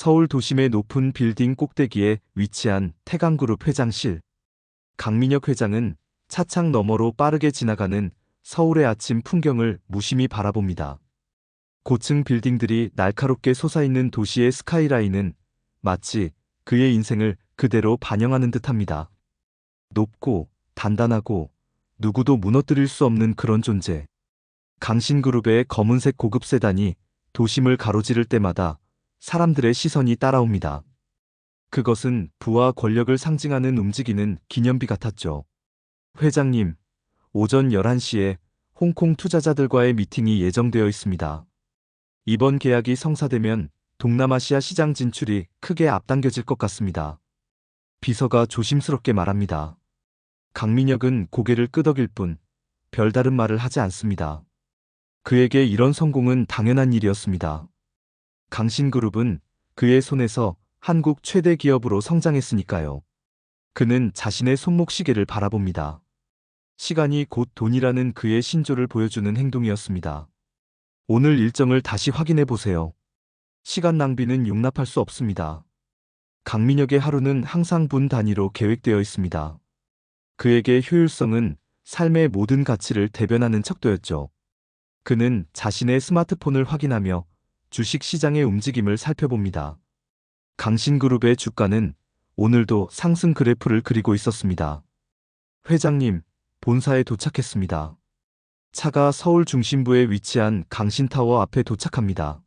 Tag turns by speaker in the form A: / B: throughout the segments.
A: 서울 도심의 높은 빌딩 꼭대기에 위치한 태강그룹 회장실. 강민혁 회장은 차창 너머로 빠르게 지나가는 서울의 아침 풍경을 무심히 바라봅니다. 고층 빌딩들이 날카롭게 솟아있는 도시의 스카이라인은 마치 그의 인생을 그대로 반영하는 듯합니다. 높고 단단하고 누구도 무너뜨릴 수 없는 그런 존재. 강신그룹의 검은색 고급 세단이 도심을 가로지를 때마다 사람들의 시선이 따라옵니다. 그것은 부와 권력을 상징하는 움직이는 기념비 같았죠. 회장님, 오전 11시에 홍콩 투자자들과의 미팅이 예정되어 있습니다. 이번 계약이 성사되면 동남아시아 시장 진출이 크게 앞당겨질 것 같습니다. 비서가 조심스럽게 말합니다. 강민혁은 고개를 끄덕일 뿐 별다른 말을 하지 않습니다. 그에게 이런 성공은 당연한 일이었습니다. 강신그룹은 그의 손에서 한국 최대 기업으로 성장했으니까요. 그는 자신의 손목시계를 바라봅니다. 시간이 곧 돈이라는 그의 신조를 보여주는 행동이었습니다. 오늘 일정을 다시 확인해 보세요. 시간 낭비는 용납할 수 없습니다. 강민혁의 하루는 항상 분 단위로 계획되어 있습니다. 그에게 효율성은 삶의 모든 가치를 대변하는 척도였죠. 그는 자신의 스마트폰을 확인하며 주식 시장의 움직임을 살펴봅니다. 강신그룹의 주가는 오늘도 상승 그래프를 그리고 있었습니다. 회장님, 본사에 도착했습니다. 차가 서울 중심부에 위치한 강신타워 앞에 도착합니다.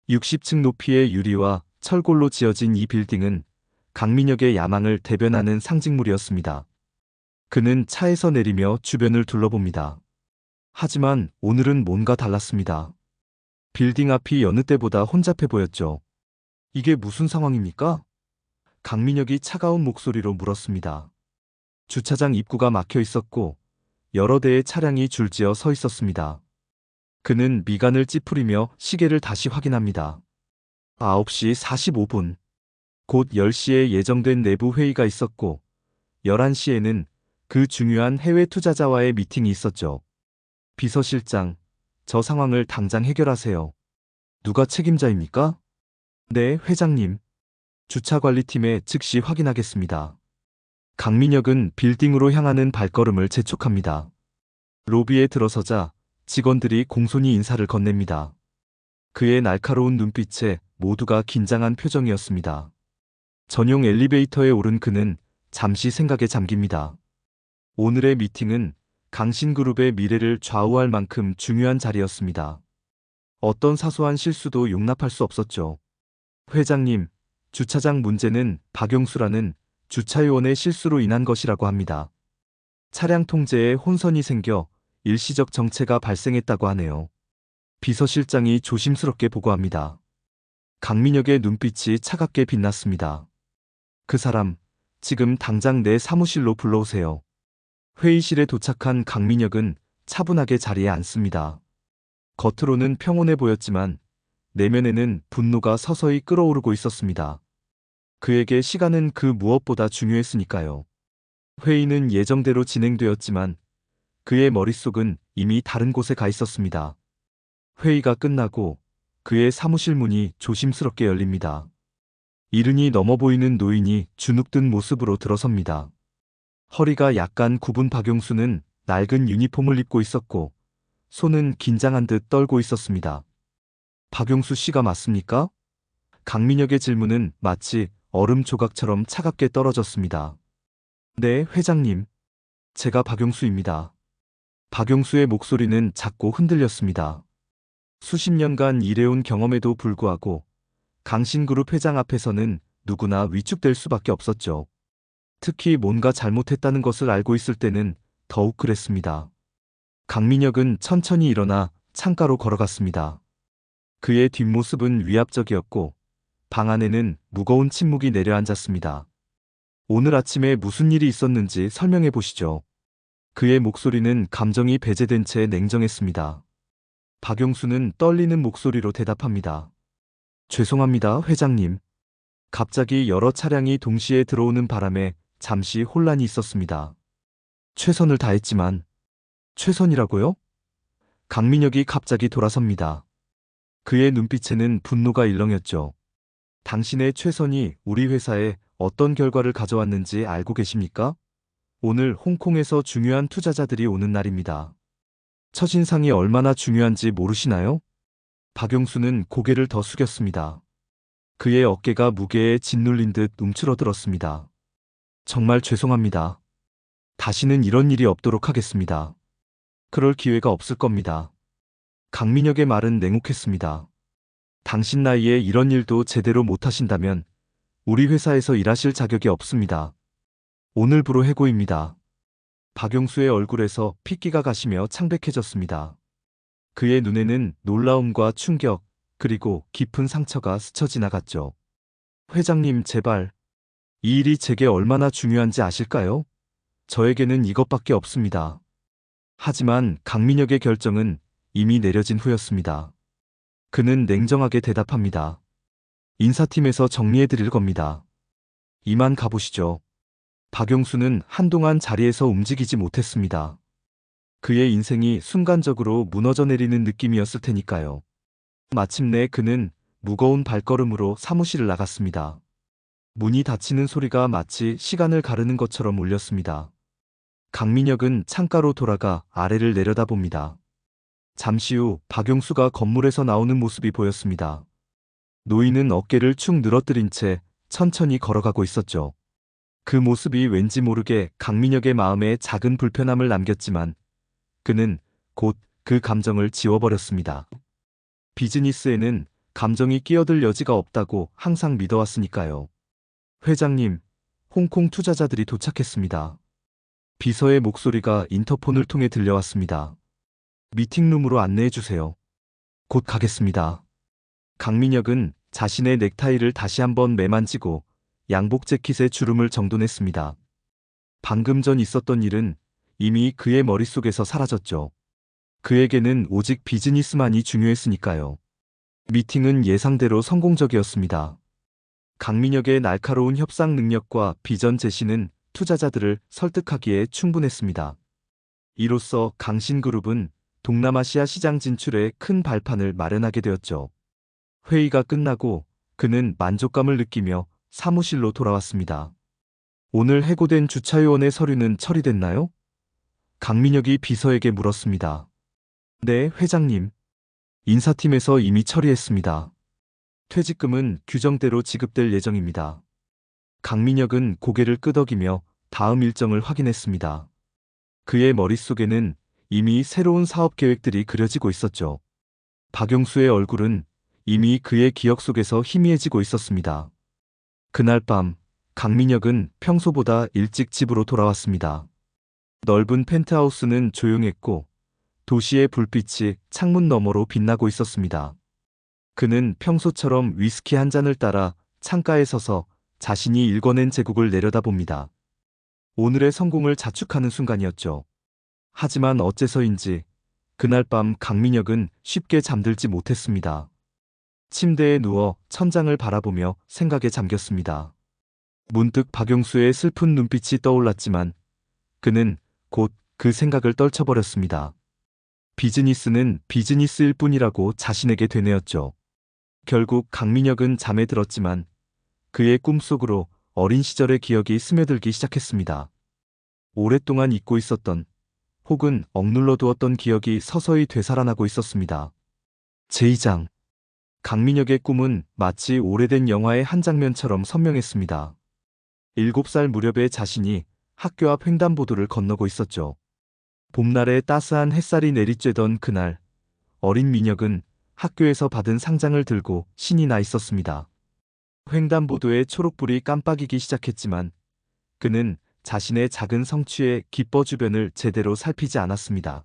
A: 60층 높이의 유리와 철골로 지어진 이 빌딩은 강민혁의 야망을 대변하는 상징물이었습니다. 그는 차에서 내리며 주변을 둘러봅니다. 하지만 오늘은 뭔가 달랐습니다. 빌딩 앞이 여느 때보다 혼잡해 보였죠. 이게 무슨 상황입니까? 강민혁이 차가운 목소리로 물었습니다. 주차장 입구가 막혀 있었고 여러 대의 차량이 줄지어 서 있었습니다. 그는 미간을 찌푸리며 시계를 다시 확인합니다. 9시 45분. 곧 10시에 예정된 내부 회의가 있었고 11시에는 그 중요한 해외 투자자와의 미팅이 있었죠. 비서실장, 저 상황을 당장 해결하세요. 누가 책임자입니까? 네, 회장님. 주차관리팀에 즉시 확인하겠습니다. 강민혁은 빌딩으로 향하는 발걸음을 재촉합니다. 로비에 들어서자 직원들이 공손히 인사를 건넵니다. 그의 날카로운 눈빛에 모두가 긴장한 표정이었습니다. 전용 엘리베이터에 오른 그는 잠시 생각에 잠깁니다. 오늘의 미팅은 강신그룹의 미래를 좌우할 만큼 중요한 자리였습니다. 어떤 사소한 실수도 용납할 수 없었죠. 회장님, 주차장 문제는 박용수라는 주차요원의 실수로 인한 것이라고 합니다. 차량 통제에 혼선이 생겨 일시적 정체가 발생했다고 하네요. 비서실장이 조심스럽게 보고합니다. 강민혁의 눈빛이 차갑게 빛났습니다. 그 사람, 지금 당장 내 사무실로 불러오세요. 회의실에 도착한 강민혁은 차분하게 자리에 앉습니다. 겉으로는 평온해 보였지만 내면에는 분노가 서서히 끓어오르고 있었습니다. 그에게 시간은 그 무엇보다 중요했으니까요. 회의는 예정대로 진행되었지만 그의 머릿속은 이미 다른 곳에 가 있었습니다. 회의가 끝나고 그의 사무실 문이 조심스럽게 열립니다. 이른이 넘어 보이는 노인이 주눅든 모습으로 들어섭니다. 허리가 약간 굽은 박용수는 낡은 유니폼을 입고 있었고 손은 긴장한 듯 떨고 있었습니다. 박용수 씨가 맞습니까? 강민혁의 질문은 마치 얼음 조각처럼 차갑게 떨어졌습니다. 네, 회장님. 제가 박용수입니다. 박용수의 목소리는 작고 흔들렸습니다. 수십 년간 일해온 경험에도 불구하고 강신그룹 회장 앞에서는 누구나 위축될 수밖에 없었죠. 특히 뭔가 잘못했다는 것을 알고 있을 때는 더욱 그랬습니다. 강민혁은 천천히 일어나 창가로 걸어갔습니다. 그의 뒷모습은 위압적이었고 방 안에는 무거운 침묵이 내려앉았습니다. 오늘 아침에 무슨 일이 있었는지 설명해 보시죠. 그의 목소리는 감정이 배제된 채 냉정했습니다. 박용수는 떨리는 목소리로 대답합니다. 죄송합니다, 회장님. 갑자기 여러 차량이 동시에 들어오는 바람에 잠시 혼란이 있었습니다. 최선을 다했지만. 최선이라고요? 강민혁이 갑자기 돌아섭니다. 그의 눈빛에는 분노가 일렁였죠. 당신의 최선이 우리 회사에 어떤 결과를 가져왔는지 알고 계십니까? 오늘 홍콩에서 중요한 투자자들이 오는 날입니다. 첫인상이 얼마나 중요한지 모르시나요? 박용수는 고개를 더 숙였습니다. 그의 어깨가 무게에 짓눌린 듯 움츠러들었습니다. 정말 죄송합니다. 다시는 이런 일이 없도록 하겠습니다. 그럴 기회가 없을 겁니다. 강민혁의 말은 냉혹했습니다. 당신 나이에 이런 일도 제대로 못하신다면 우리 회사에서 일하실 자격이 없습니다. 오늘부로 해고입니다. 박용수의 얼굴에서 핏기가 가시며 창백해졌습니다. 그의 눈에는 놀라움과 충격, 그리고 깊은 상처가 스쳐 지나갔죠. 회장님, 제발. 이 일이 제게 얼마나 중요한지 아실까요? 저에게는 이것밖에 없습니다. 하지만 강민혁의 결정은 이미 내려진 후였습니다. 그는 냉정하게 대답합니다. 인사팀에서 정리해드릴 겁니다. 이만 가보시죠. 박용수는 한동안 자리에서 움직이지 못했습니다. 그의 인생이 순간적으로 무너져 내리는 느낌이었을 테니까요. 마침내 그는 무거운 발걸음으로 사무실을 나갔습니다. 문이 닫히는 소리가 마치 시간을 가르는 것처럼 울렸습니다. 강민혁은 창가로 돌아가 아래를 내려다봅니다. 잠시 후 박용수가 건물에서 나오는 모습이 보였습니다. 노인은 어깨를 축 늘어뜨린 채 천천히 걸어가고 있었죠. 그 모습이 왠지 모르게 강민혁의 마음에 작은 불편함을 남겼지만 그는 곧 그 감정을 지워버렸습니다. 비즈니스에는 감정이 끼어들 여지가 없다고 항상 믿어왔으니까요. 회장님, 홍콩 투자자들이 도착했습니다. 비서의 목소리가 인터폰을 통해 들려왔습니다. 미팅룸으로 안내해 주세요. 곧 가겠습니다. 강민혁은 자신의 넥타이를 다시 한번 매만지고 양복 재킷에 주름을 정돈했습니다. 방금 전 있었던 일은 이미 그의 머릿속에서 사라졌죠. 그에게는 오직 비즈니스만이 중요했으니까요. 미팅은 예상대로 성공적이었습니다. 강민혁의 날카로운 협상 능력과 비전 제시는 투자자들을 설득하기에 충분했습니다. 이로써 강신그룹은 동남아시아 시장 진출에 큰 발판을 마련하게 되었죠. 회의가 끝나고 그는 만족감을 느끼며 사무실로 돌아왔습니다. 오늘 해고된 주차요원의 서류는 처리됐나요? 강민혁이 비서에게 물었습니다. 네, 회장님. 인사팀에서 이미 처리했습니다. 퇴직금은 규정대로 지급될 예정입니다. 강민혁은 고개를 끄덕이며 다음 일정을 확인했습니다. 그의 머릿속에는 이미 새로운 사업 계획들이 그려지고 있었죠. 박용수의 얼굴은 이미 그의 기억 속에서 희미해지고 있었습니다. 그날 밤, 강민혁은 평소보다 일찍 집으로 돌아왔습니다. 넓은 펜트하우스는 조용했고 도시의 불빛이 창문 너머로 빛나고 있었습니다. 그는 평소처럼 위스키 한 잔을 따라 창가에 서서 자신이 일궈낸 제국을 내려다봅니다. 오늘의 성공을 자축하는 순간이었죠. 하지만 어째서인지 그날 밤 강민혁은 쉽게 잠들지 못했습니다. 침대에 누워 천장을 바라보며 생각에 잠겼습니다. 문득 박용수의 슬픈 눈빛이 떠올랐지만 그는 곧 그 생각을 떨쳐버렸습니다. 비즈니스는 비즈니스일 뿐이라고 자신에게 되뇌었죠. 결국 강민혁은 잠에 들었지만 그의 꿈속으로 어린 시절의 기억이 스며들기 시작했습니다. 오랫동안 잊고 있었던 혹은 억눌러 두었던 기억이 서서히 되살아나고 있었습니다. 제2장. 강민혁의 꿈은 마치 오래된 영화의 한 장면처럼 선명했습니다. 7살 무렵의 자신이 학교 앞 횡단보도를 건너고 있었죠. 봄날에 따스한 햇살이 내리쬐던 그날, 어린 민혁은 학교에서 받은 상장을 들고 신이 나 있었습니다. 횡단보도의 초록불이 깜빡이기 시작했지만 그는 자신의 작은 성취에 기뻐 주변을 제대로 살피지 않았습니다.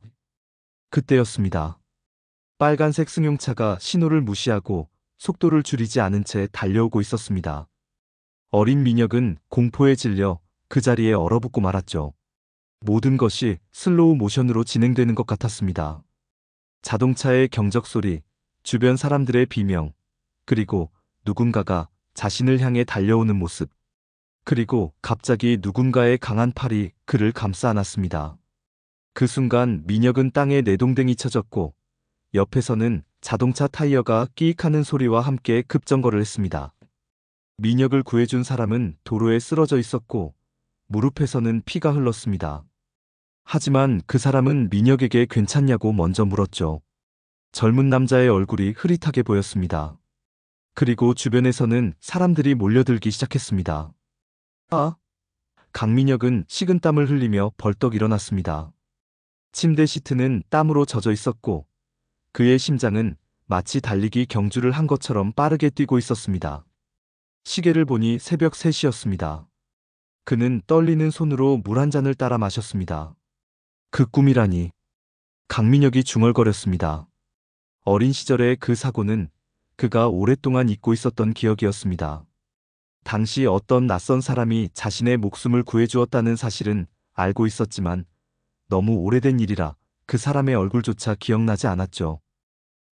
A: 그때였습니다. 빨간색 승용차가 신호를 무시하고 속도를 줄이지 않은 채 달려오고 있었습니다. 어린 민혁은 공포에 질려 그 자리에 얼어붙고 말았죠. 모든 것이 슬로우 모션으로 진행되는 것 같았습니다. 자동차의 경적 소리, 주변 사람들의 비명, 그리고 누군가가 자신을 향해 달려오는 모습. 그리고 갑자기 누군가의 강한 팔이 그를 감싸 안았습니다. 그 순간 민혁은 땅에 내동댕이 쳐졌고 옆에서는 자동차 타이어가 끼익하는 소리와 함께 급정거를 했습니다. 민혁을 구해준 사람은 도로에 쓰러져 있었고 무릎에서는 피가 흘렀습니다. 하지만 그 사람은 민혁에게 괜찮냐고 먼저 물었죠. 젊은 남자의 얼굴이 흐릿하게 보였습니다. 그리고 주변에서는 사람들이 몰려들기 시작했습니다. 아! 강민혁은 식은땀을 흘리며 벌떡 일어났습니다. 침대 시트는 땀으로 젖어 있었고 그의 심장은 마치 달리기 경주를 한 것처럼 빠르게 뛰고 있었습니다. 시계를 보니 새벽 3시였습니다. 그는 떨리는 손으로 물 한 잔을 따라 마셨습니다. 그 꿈이라니. 강민혁이 중얼거렸습니다. 어린 시절의 그 사고는 그가 오랫동안 잊고 있었던 기억이었습니다. 당시 어떤 낯선 사람이 자신의 목숨을 구해주었다는 사실은 알고 있었지만 너무 오래된 일이라 그 사람의 얼굴조차 기억나지 않았죠.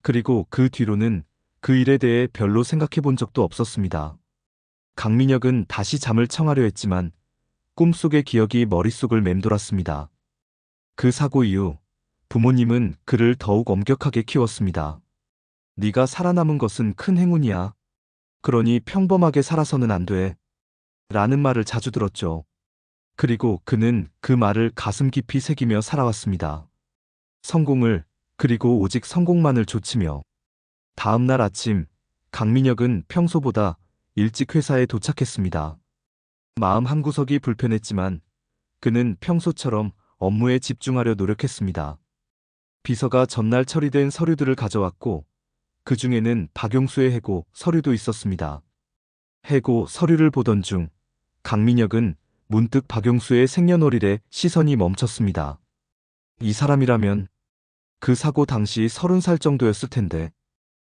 A: 그리고 그 뒤로는 그 일에 대해 별로 생각해 본 적도 없었습니다. 강민혁은 다시 잠을 청하려 했지만 꿈속의 기억이 머릿속을 맴돌았습니다. 그 사고 이후 부모님은 그를 더욱 엄격하게 키웠습니다. 네가 살아남은 것은 큰 행운이야. 그러니 평범하게 살아서는 안 돼. 라는 말을 자주 들었죠. 그리고 그는 그 말을 가슴 깊이 새기며 살아왔습니다. 성공을, 그리고 오직 성공만을 좇으며. 다음 날 아침, 강민혁은 평소보다 일찍 회사에 도착했습니다. 마음 한구석이 불편했지만 그는 평소처럼 업무에 집중하려 노력했습니다. 비서가 전날 처리된 서류들을 가져왔고 그 중에는 박용수의 해고 서류도 있었습니다. 해고 서류를 보던 중 강민혁은 문득 박용수의 생년월일에 시선이 멈췄습니다. 이 사람이라면 그 사고 당시 30살 정도였을 텐데.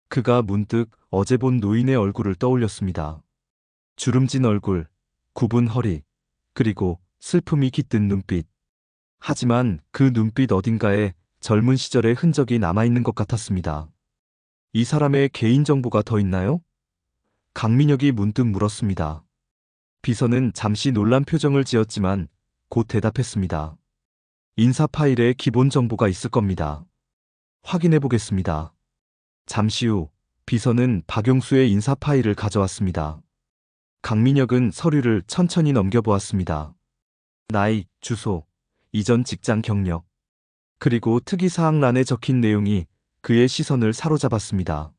A: 그가 문득 어제 본 노인의 얼굴을 떠올렸습니다. 주름진 얼굴, 굽은 허리, 그리고 슬픔이 깃든 눈빛. 하지만 그 눈빛 어딘가에 젊은 시절의 흔적이 남아있는 것 같았습니다. 이 사람의 개인정보가 더 있나요? 강민혁이 문득 물었습니다. 비서는 잠시 놀란 표정을 지었지만 곧 대답했습니다. 인사 파일에 기본 정보가 있을 겁니다. 확인해 보겠습니다. 잠시 후 비서는 박용수의 인사 파일을 가져왔습니다. 강민혁은 서류를 천천히 넘겨보았습니다. 나이, 주소, 이전 직장 경력, 그리고 특이사항란에 적힌 내용이 그의 시선을 사로잡았습니다.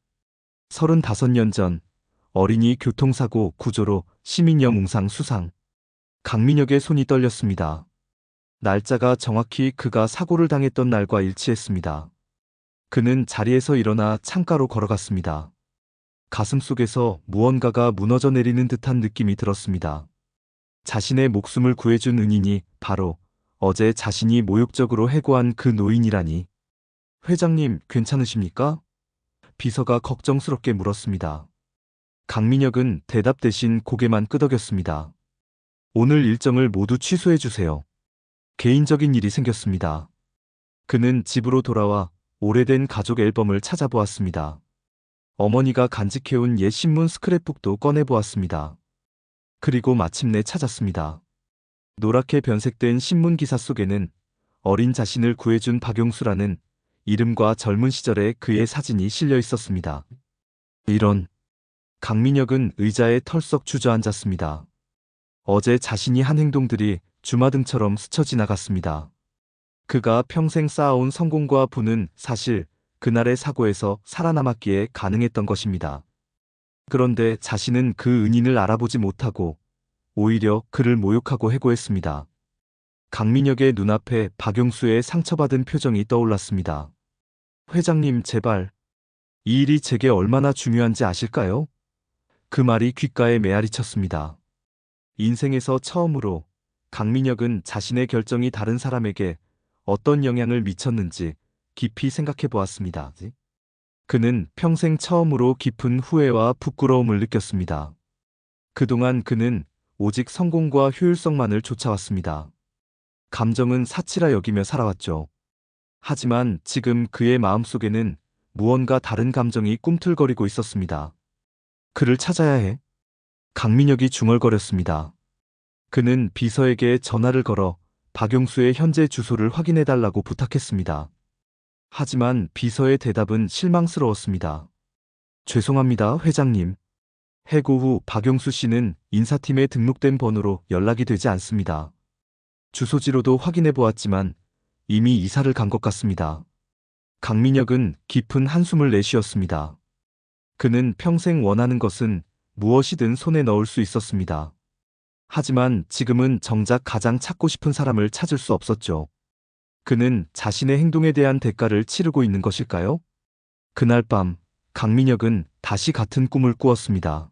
A: 35년 전 어린이 교통사고 구조로 시민형 웅상 수상. 강민혁의 손이 떨렸습니다. 날짜가 정확히 그가 사고를 당했던 날과 일치했습니다. 그는 자리에서 일어나 창가로 걸어갔습니다. 가슴속에서 무언가가 무너져 내리는 듯한 느낌이 들었습니다. 자신의 목숨을 구해준 은인이 바로 어제 자신이 모욕적으로 해고한 그 노인이라니. 회장님, 괜찮으십니까? 비서가 걱정스럽게 물었습니다. 강민혁은 대답 대신 고개만 끄덕였습니다. 오늘 일정을 모두 취소해 주세요. 개인적인 일이 생겼습니다. 그는 집으로 돌아와 오래된 가족 앨범을 찾아보았습니다. 어머니가 간직해온 옛 신문 스크랩북도 꺼내보았습니다. 그리고 마침내 찾았습니다. 노랗게 변색된 신문 기사 속에는 어린 자신을 구해준 박용수라는 이름과 젊은 시절의 그의 사진이 실려 있었습니다. 이런. 강민혁은 의자에 털썩 주저앉았습니다. 어제 자신이 한 행동들이 주마등처럼 스쳐 지나갔습니다. 그가 평생 쌓아온 성공과 부는 사실 그날의 사고에서 살아남았기에 가능했던 것입니다. 그런데 자신은 그 은인을 알아보지 못하고 오히려 그를 모욕하고 해고했습니다. 강민혁의 눈앞에 박용수의 상처받은 표정이 떠올랐습니다. 회장님, 제발. 이 일이 제게 얼마나 중요한지 아실까요? 그 말이 귓가에 메아리 쳤습니다. 인생에서 처음으로 강민혁은 자신의 결정이 다른 사람에게 어떤 영향을 미쳤는지 깊이 생각해 보았습니다. 그는 평생 처음으로 깊은 후회와 부끄러움을 느꼈습니다. 그동안 그는 오직 성공과 효율성만을 쫓아왔습니다. 감정은 사치라 여기며 살아왔죠. 하지만 지금 그의 마음속에는 무언가 다른 감정이 꿈틀거리고 있었습니다. 그를 찾아야 해. 강민혁이 중얼거렸습니다. 그는 비서에게 전화를 걸어 박용수의 현재 주소를 확인해달라고 부탁했습니다. 하지만 비서의 대답은 실망스러웠습니다. 죄송합니다, 회장님. 해고 후 박용수 씨는 인사팀에 등록된 번호로 연락이 되지 않습니다. 주소지로도 확인해 보았지만 이미 이사를 간 것 같습니다. 강민혁은 깊은 한숨을 내쉬었습니다. 그는 평생 원하는 것은 무엇이든 손에 넣을 수 있었습니다. 하지만 지금은 정작 가장 찾고 싶은 사람을 찾을 수 없었죠. 그는 자신의 행동에 대한 대가를 치르고 있는 것일까요? 그날 밤, 강민혁은 다시 같은 꿈을 꾸었습니다.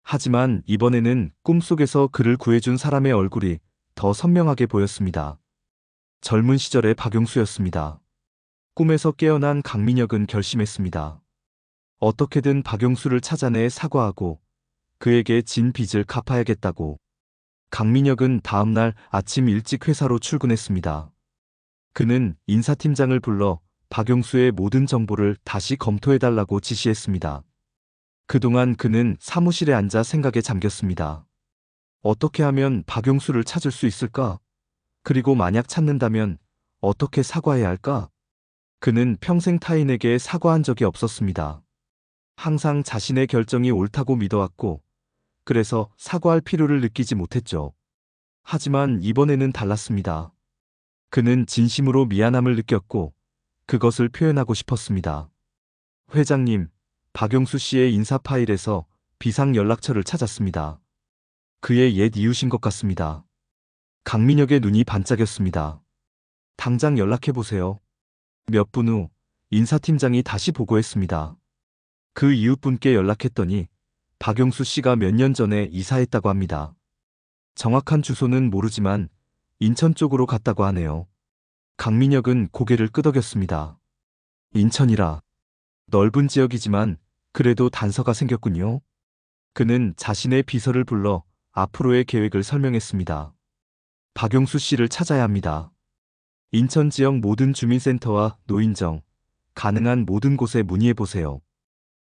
A: 하지만 이번에는 꿈속에서 그를 구해준 사람의 얼굴이 더 선명하게 보였습니다. 젊은 시절의 박용수였습니다. 꿈에서 깨어난 강민혁은 결심했습니다. 어떻게든 박용수를 찾아내 사과하고 그에게 진 빚을 갚아야겠다고. 강민혁은 다음날 아침 일찍 회사로 출근했습니다. 그는 인사팀장을 불러 박용수의 모든 정보를 다시 검토해달라고 지시했습니다. 그동안 그는 사무실에 앉아 생각에 잠겼습니다. 어떻게 하면 박용수를 찾을 수 있을까? 그리고 만약 찾는다면 어떻게 사과해야 할까? 그는 평생 타인에게 사과한 적이 없었습니다. 항상 자신의 결정이 옳다고 믿어왔고, 그래서 사과할 필요를 느끼지 못했죠. 하지만 이번에는 달랐습니다. 그는 진심으로 미안함을 느꼈고, 그것을 표현하고 싶었습니다. 회장님, 박용수 씨의 인사 파일에서 비상 연락처를 찾았습니다. 그의 옛 이웃인 것 같습니다. 강민혁의 눈이 반짝였습니다. 당장 연락해보세요. 몇 분 후 인사팀장이 다시 보고했습니다. 그 이웃분께 연락했더니 박용수 씨가 몇 년 전에 이사했다고 합니다. 정확한 주소는 모르지만 인천 쪽으로 갔다고 하네요. 강민혁은 고개를 끄덕였습니다. 인천이라. 넓은 지역이지만 그래도 단서가 생겼군요. 그는 자신의 비서를 불러 앞으로의 계획을 설명했습니다. 박용수 씨를 찾아야 합니다. 인천 지역 모든 주민센터와 노인정, 가능한 모든 곳에 문의해보세요.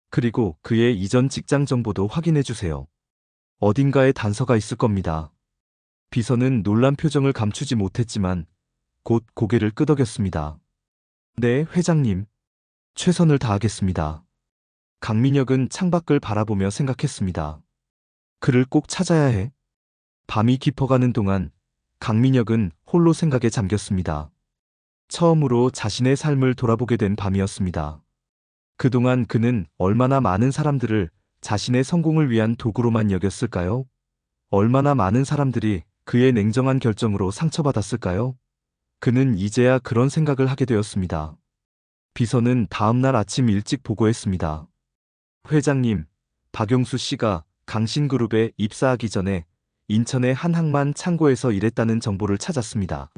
A: 그리고 그의 이전 직장 정보도 확인해주세요. 어딘가에 단서가 있을 겁니다. 비서는 놀란 표정을 감추지 못했지만 곧 고개를 끄덕였습니다. 네, 회장님. 최선을 다하겠습니다. 강민혁은 창밖을 바라보며 생각했습니다. 그를 꼭 찾아야 해. 밤이 깊어가는 동안 강민혁은 홀로 생각에 잠겼습니다. 처음으로 자신의 삶을 돌아보게 된 밤이었습니다. 그동안 그는 얼마나 많은 사람들을 자신의 성공을 위한 도구로만 여겼을까요? 얼마나 많은 사람들이 그의 냉정한 결정으로 상처받았을까요? 그는 이제야 그런 생각을 하게 되었습니다. 비서는 다음날 아침 일찍 보고했습니다. 회장님, 박용수 씨가 강신그룹에 입사하기 전에 인천의 한 항만 창고에서 일했다는 정보를 찾았습니다.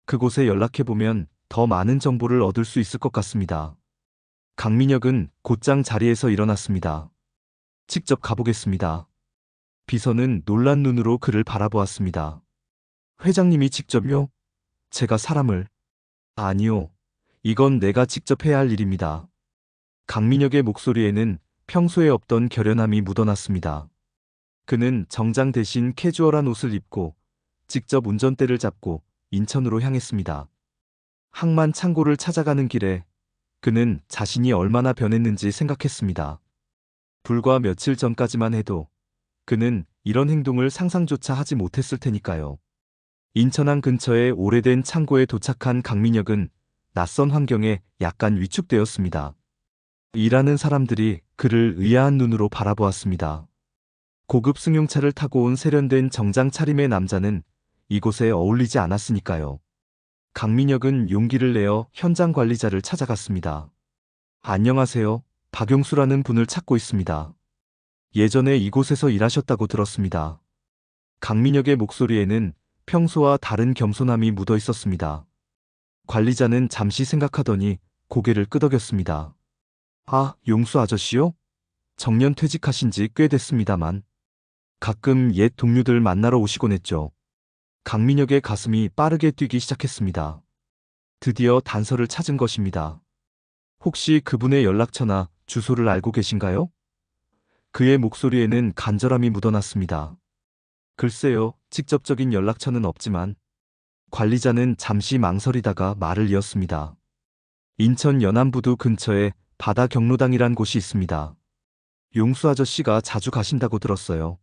A: 그곳에 연락해보면 더 많은 정보를 얻을 수 있을 것 같습니다. 강민혁은 곧장 자리에서 일어났습니다. 직접 가보겠습니다. 비서는 놀란 눈으로 그를 바라보았습니다. 회장님이 직접요? 제가 사람을... 아니요. 이건 내가 직접 해야 할 일입니다. 강민혁의 목소리에는 평소에 없던 결연함이 묻어났습니다. 그는 정장 대신 캐주얼한 옷을 입고 직접 운전대를 잡고 인천으로 향했습니다. 항만 창고를 찾아가는 길에 그는 자신이 얼마나 변했는지 생각했습니다. 불과 며칠 전까지만 해도 그는 이런 행동을 상상조차 하지 못했을 테니까요. 인천항 근처의 오래된 창고에 도착한 강민혁은 낯선 환경에 약간 위축되었습니다. 일하는 사람들이 그를 의아한 눈으로 바라보았습니다. 고급 승용차를 타고 온 세련된 정장 차림의 남자는 이곳에 어울리지 않았으니까요. 강민혁은 용기를 내어 현장 관리자를 찾아갔습니다. 안녕하세요. 박용수라는 분을 찾고 있습니다. 예전에 이곳에서 일하셨다고 들었습니다. 강민혁의 목소리에는 평소와 다른 겸손함이 묻어 있었습니다. 관리자는 잠시 생각하더니 고개를 끄덕였습니다. 아, 용수 아저씨요? 정년 퇴직하신 지 꽤 됐습니다만 가끔 옛 동료들 만나러 오시곤 했죠. 강민혁의 가슴이 빠르게 뛰기 시작했습니다. 드디어 단서를 찾은 것입니다. 혹시 그분의 연락처나 주소를 알고 계신가요? 그의 목소리에는 간절함이 묻어났습니다. 글쎄요, 직접적인 연락처는 없지만. 관리자는 잠시 망설이다가 말을 이었습니다. 인천 연안부두 근처에 바다 경로당이란 곳이 있습니다. 용수 아저씨가 자주 가신다고 들었어요.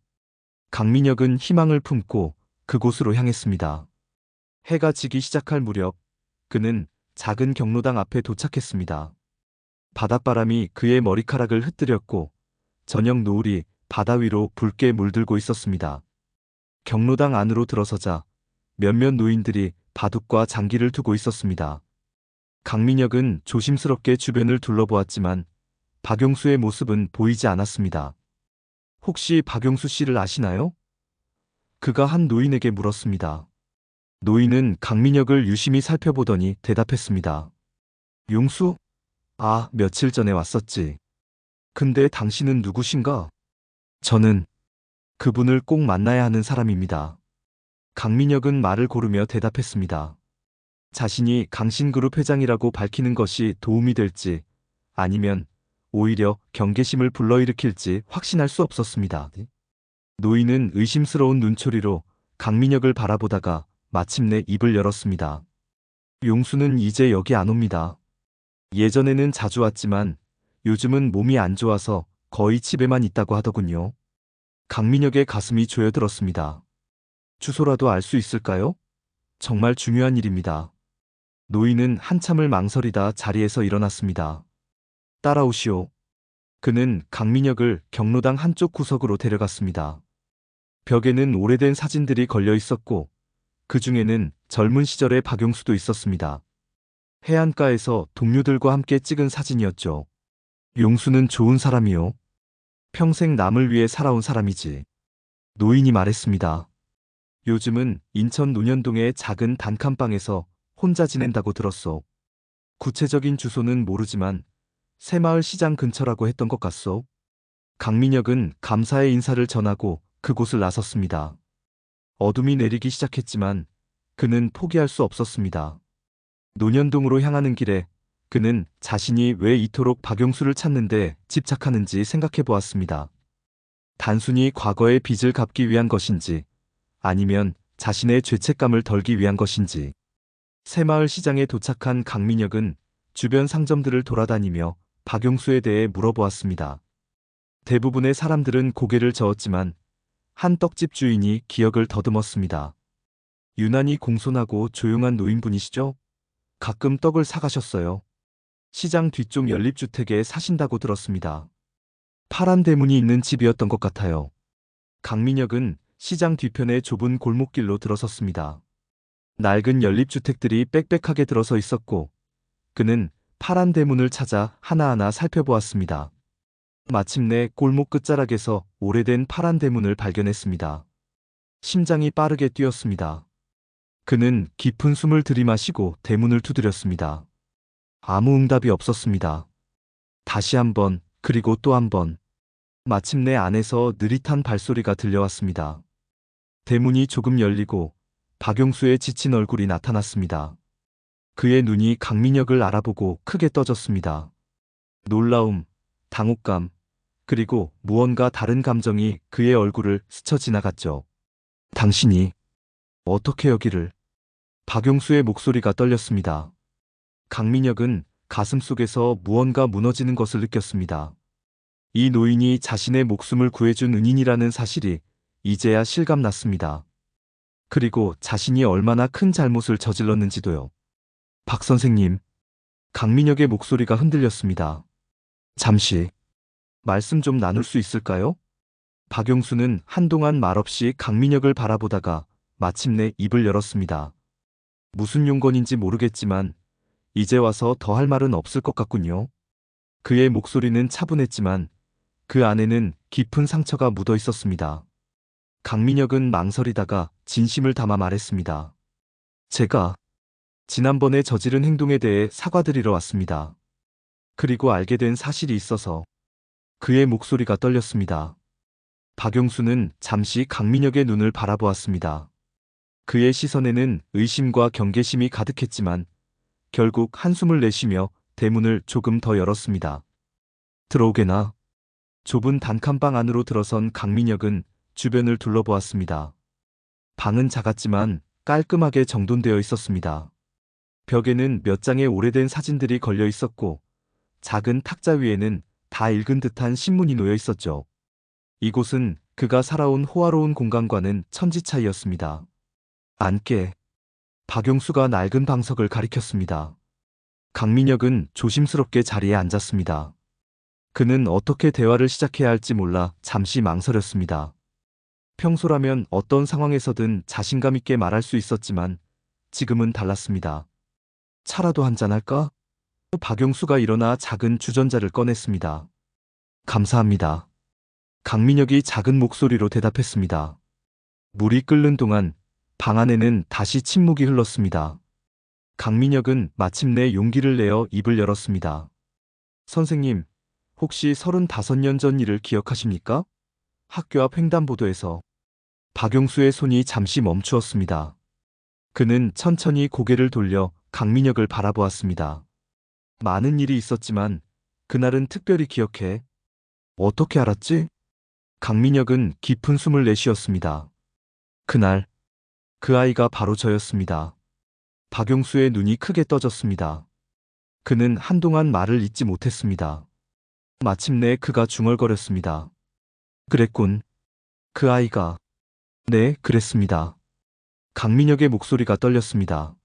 A: 강민혁은 희망을 품고 그곳으로 향했습니다. 해가 지기 시작할 무렵 그는 작은 경로당 앞에 도착했습니다. 바닷바람이 그의 머리카락을 흩뜨렸고 저녁 노을이 바다 위로 붉게 물들고 있었습니다. 경로당 안으로 들어서자 몇몇 노인들이 바둑과 장기를 두고 있었습니다. 강민혁은 조심스럽게 주변을 둘러보았지만 박용수의 모습은 보이지 않았습니다. 혹시 박용수 씨를 아시나요? 그가 한 노인에게 물었습니다. 노인은 강민혁을 유심히 살펴보더니 대답했습니다. 용수? 아, 며칠 전에 왔었지. 근데 당신은 누구신가? 저는 그분을 꼭 만나야 하는 사람입니다. 강민혁은 말을 고르며 대답했습니다. 자신이 강신그룹 회장이라고 밝히는 것이 도움이 될지 아니면 오히려 경계심을 불러일으킬지 확신할 수 없었습니다. 노인은 의심스러운 눈초리로 강민혁을 바라보다가 마침내 입을 열었습니다. 용수는 이제 여기 안 옵니다. 예전에는 자주 왔지만 요즘은 몸이 안 좋아서 거의 집에만 있다고 하더군요. 강민혁의 가슴이 조여들었습니다. 주소라도 알 수 있을까요? 정말 중요한 일입니다. 노인은 한참을 망설이다 자리에서 일어났습니다. 따라오시오. 그는 강민혁을 경로당 한쪽 구석으로 데려갔습니다. 벽에는 오래된 사진들이 걸려 있었고 그 중에는 젊은 시절의 박용수도 있었습니다. 해안가에서 동료들과 함께 찍은 사진이었죠. 용수는 좋은 사람이요. 평생 남을 위해 살아온 사람이지. 노인이 말했습니다. 요즘은 인천 논현동의 작은 단칸방에서 혼자 지낸다고 들었소. 구체적인 주소는 모르지만 새마을 시장 근처라고 했던 것 같소. 강민혁은 감사의 인사를 전하고 그곳을 나섰습니다. 어둠이 내리기 시작했지만 그는 포기할 수 없었습니다. 논현동으로 향하는 길에 그는 자신이 왜 이토록 박용수를 찾는데 집착하는지 생각해 보았습니다. 단순히 과거의 빚을 갚기 위한 것인지 아니면 자신의 죄책감을 덜기 위한 것인지. 새마을 시장에 도착한 강민혁은 주변 상점들을 돌아다니며 박용수에 대해 물어보았습니다. 대부분의 사람들은 고개를 저었지만 한 떡집 주인이 기억을 더듬었습니다. 유난히 공손하고 조용한 노인분이시죠? 가끔 떡을 사가셨어요. 시장 뒤쪽 연립주택에 사신다고 들었습니다. 파란 대문이 있는 집이었던 것 같아요. 강민혁은 시장 뒤편의 좁은 골목길로 들어섰습니다. 낡은 연립주택들이 빽빽하게 들어서 있었고 그는 파란 대문을 찾아 하나하나 살펴보았습니다. 마침내 골목 끝자락에서 오래된 파란 대문을 발견했습니다. 심장이 빠르게 뛰었습니다. 그는 깊은 숨을 들이마시고 대문을 두드렸습니다. 아무 응답이 없었습니다. 다시 한 번, 그리고 또 한 번. 마침내 안에서 느릿한 발소리가 들려왔습니다. 대문이 조금 열리고 박용수의 지친 얼굴이 나타났습니다. 그의 눈이 강민혁을 알아보고 크게 떠졌습니다. 놀라움, 당혹감, 그리고 무언가 다른 감정이 그의 얼굴을 스쳐 지나갔죠. 당신이 어떻게 여기를? 박용수의 목소리가 떨렸습니다. 강민혁은 가슴속에서 무언가 무너지는 것을 느꼈습니다. 이 노인이 자신의 목숨을 구해준 은인이라는 사실이 이제야 실감났습니다. 그리고 자신이 얼마나 큰 잘못을 저질렀는지도요. 박 선생님, 강민혁의 목소리가 흔들렸습니다. 잠시 말씀 좀 나눌 수 있을까요? 박용수는 한동안 말없이 강민혁을 바라보다가 마침내 입을 열었습니다. 무슨 용건인지 모르겠지만 이제 와서 더 할 말은 없을 것 같군요. 그의 목소리는 차분했지만 그 안에는 깊은 상처가 묻어 있었습니다. 강민혁은 망설이다가 진심을 담아 말했습니다. 제가 지난번에 저지른 행동에 대해 사과드리러 왔습니다. 그리고 알게 된 사실이 있어서. 그의 목소리가 떨렸습니다. 박용수는 잠시 강민혁의 눈을 바라보았습니다. 그의 시선에는 의심과 경계심이 가득했지만 결국 한숨을 내쉬며 대문을 조금 더 열었습니다. 들어오게나. 좁은 단칸방 안으로 들어선 강민혁은 주변을 둘러보았습니다. 방은 작았지만 깔끔하게 정돈되어 있었습니다. 벽에는 몇 장의 오래된 사진들이 걸려 있었고 작은 탁자 위에는 다 읽은 듯한 신문이 놓여 있었죠. 이곳은 그가 살아온 호화로운 공간과는 천지 차이였습니다. 앉게. 박용수가 낡은 방석을 가리켰습니다. 강민혁은 조심스럽게 자리에 앉았습니다. 그는 어떻게 대화를 시작해야 할지 몰라 잠시 망설였습니다. 평소라면 어떤 상황에서든 자신감 있게 말할 수 있었지만 지금은 달랐습니다. 차라도 한잔할까? 박용수가 일어나 작은 주전자를 꺼냈습니다. 감사합니다. 강민혁이 작은 목소리로 대답했습니다. 물이 끓는 동안 방 안에는 다시 침묵이 흘렀습니다. 강민혁은 마침내 용기를 내어 입을 열었습니다. 선생님, 혹시 35년 전 일을 기억하십니까? 학교 앞 횡단보도에서. 박용수의 손이 잠시 멈추었습니다. 그는 천천히 고개를 돌려 강민혁을 바라보았습니다. 많은 일이 있었지만 그날은 특별히 기억해. 어떻게 알았지? 강민혁은 깊은 숨을 내쉬었습니다. 그날, 그 아이가 바로 저였습니다. 박용수의 눈이 크게 떠졌습니다. 그는 한동안 말을 잇지 못했습니다. 마침내 그가 중얼거렸습니다. 그랬군. 그 아이가. 네, 그랬습니다. 강민혁의 목소리가 떨렸습니다.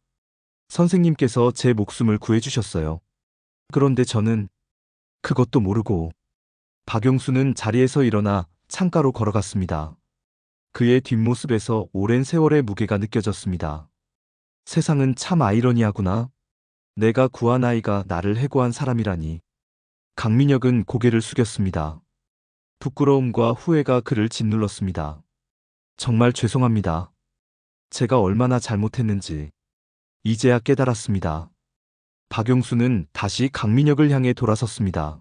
A: 선생님께서 제 목숨을 구해주셨어요. 그런데 저는 그것도 모르고. 박용수는 자리에서 일어나 창가로 걸어갔습니다. 그의 뒷모습에서 오랜 세월의 무게가 느껴졌습니다. 세상은 참 아이러니하구나. 내가 구한 아이가 나를 해고한 사람이라니. 강민혁은 고개를 숙였습니다. 부끄러움과 후회가 그를 짓눌렀습니다. 정말 죄송합니다. 제가 얼마나 잘못했는지 이제야 깨달았습니다. 박용수는 다시 강민혁을 향해 돌아섰습니다.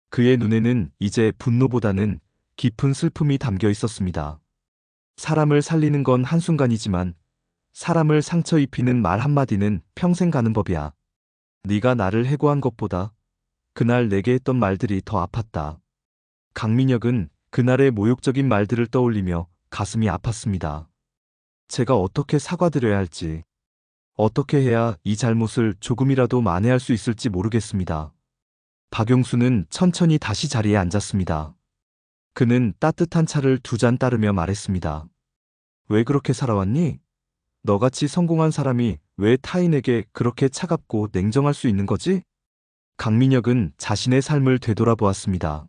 A: 그의 눈에는 이제 분노보다는 깊은 슬픔이 담겨 있었습니다. 사람을 살리는 건 한순간이지만 사람을 상처 입히는 말 한마디는 평생 가는 법이야. 네가 나를 해고한 것보다 그날 내게 했던 말들이 더 아팠다. 강민혁은 그날의 모욕적인 말들을 떠올리며 가슴이 아팠습니다. 제가 어떻게 사과드려야 할지, 어떻게 해야 이 잘못을 조금이라도 만회할 수 있을지 모르겠습니다. 박용수는 천천히 다시 자리에 앉았습니다. 그는 따뜻한 차를 2잔 따르며 말했습니다. 왜 그렇게 살아왔니? 너같이 성공한 사람이 왜 타인에게 그렇게 차갑고 냉정할 수 있는 거지? 강민혁은 자신의 삶을 되돌아보았습니다.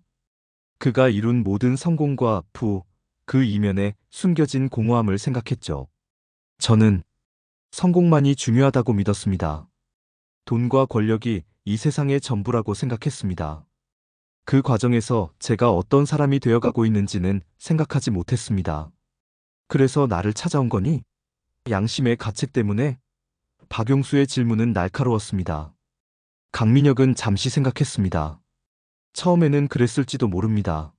A: 그가 이룬 모든 성공과 그 이면에 숨겨진 공허함을 생각했죠. 저는 성공만이 중요하다고 믿었습니다. 돈과 권력이 이 세상의 전부라고 생각했습니다. 그 과정에서 제가 어떤 사람이 되어가고 있는지는 생각하지 못했습니다. 그래서 나를 찾아온 거니? 양심의 가책 때문에? 박용수의 질문은 날카로웠습니다. 강민혁은 잠시 생각했습니다. 처음에는 그랬을지도 모릅니다.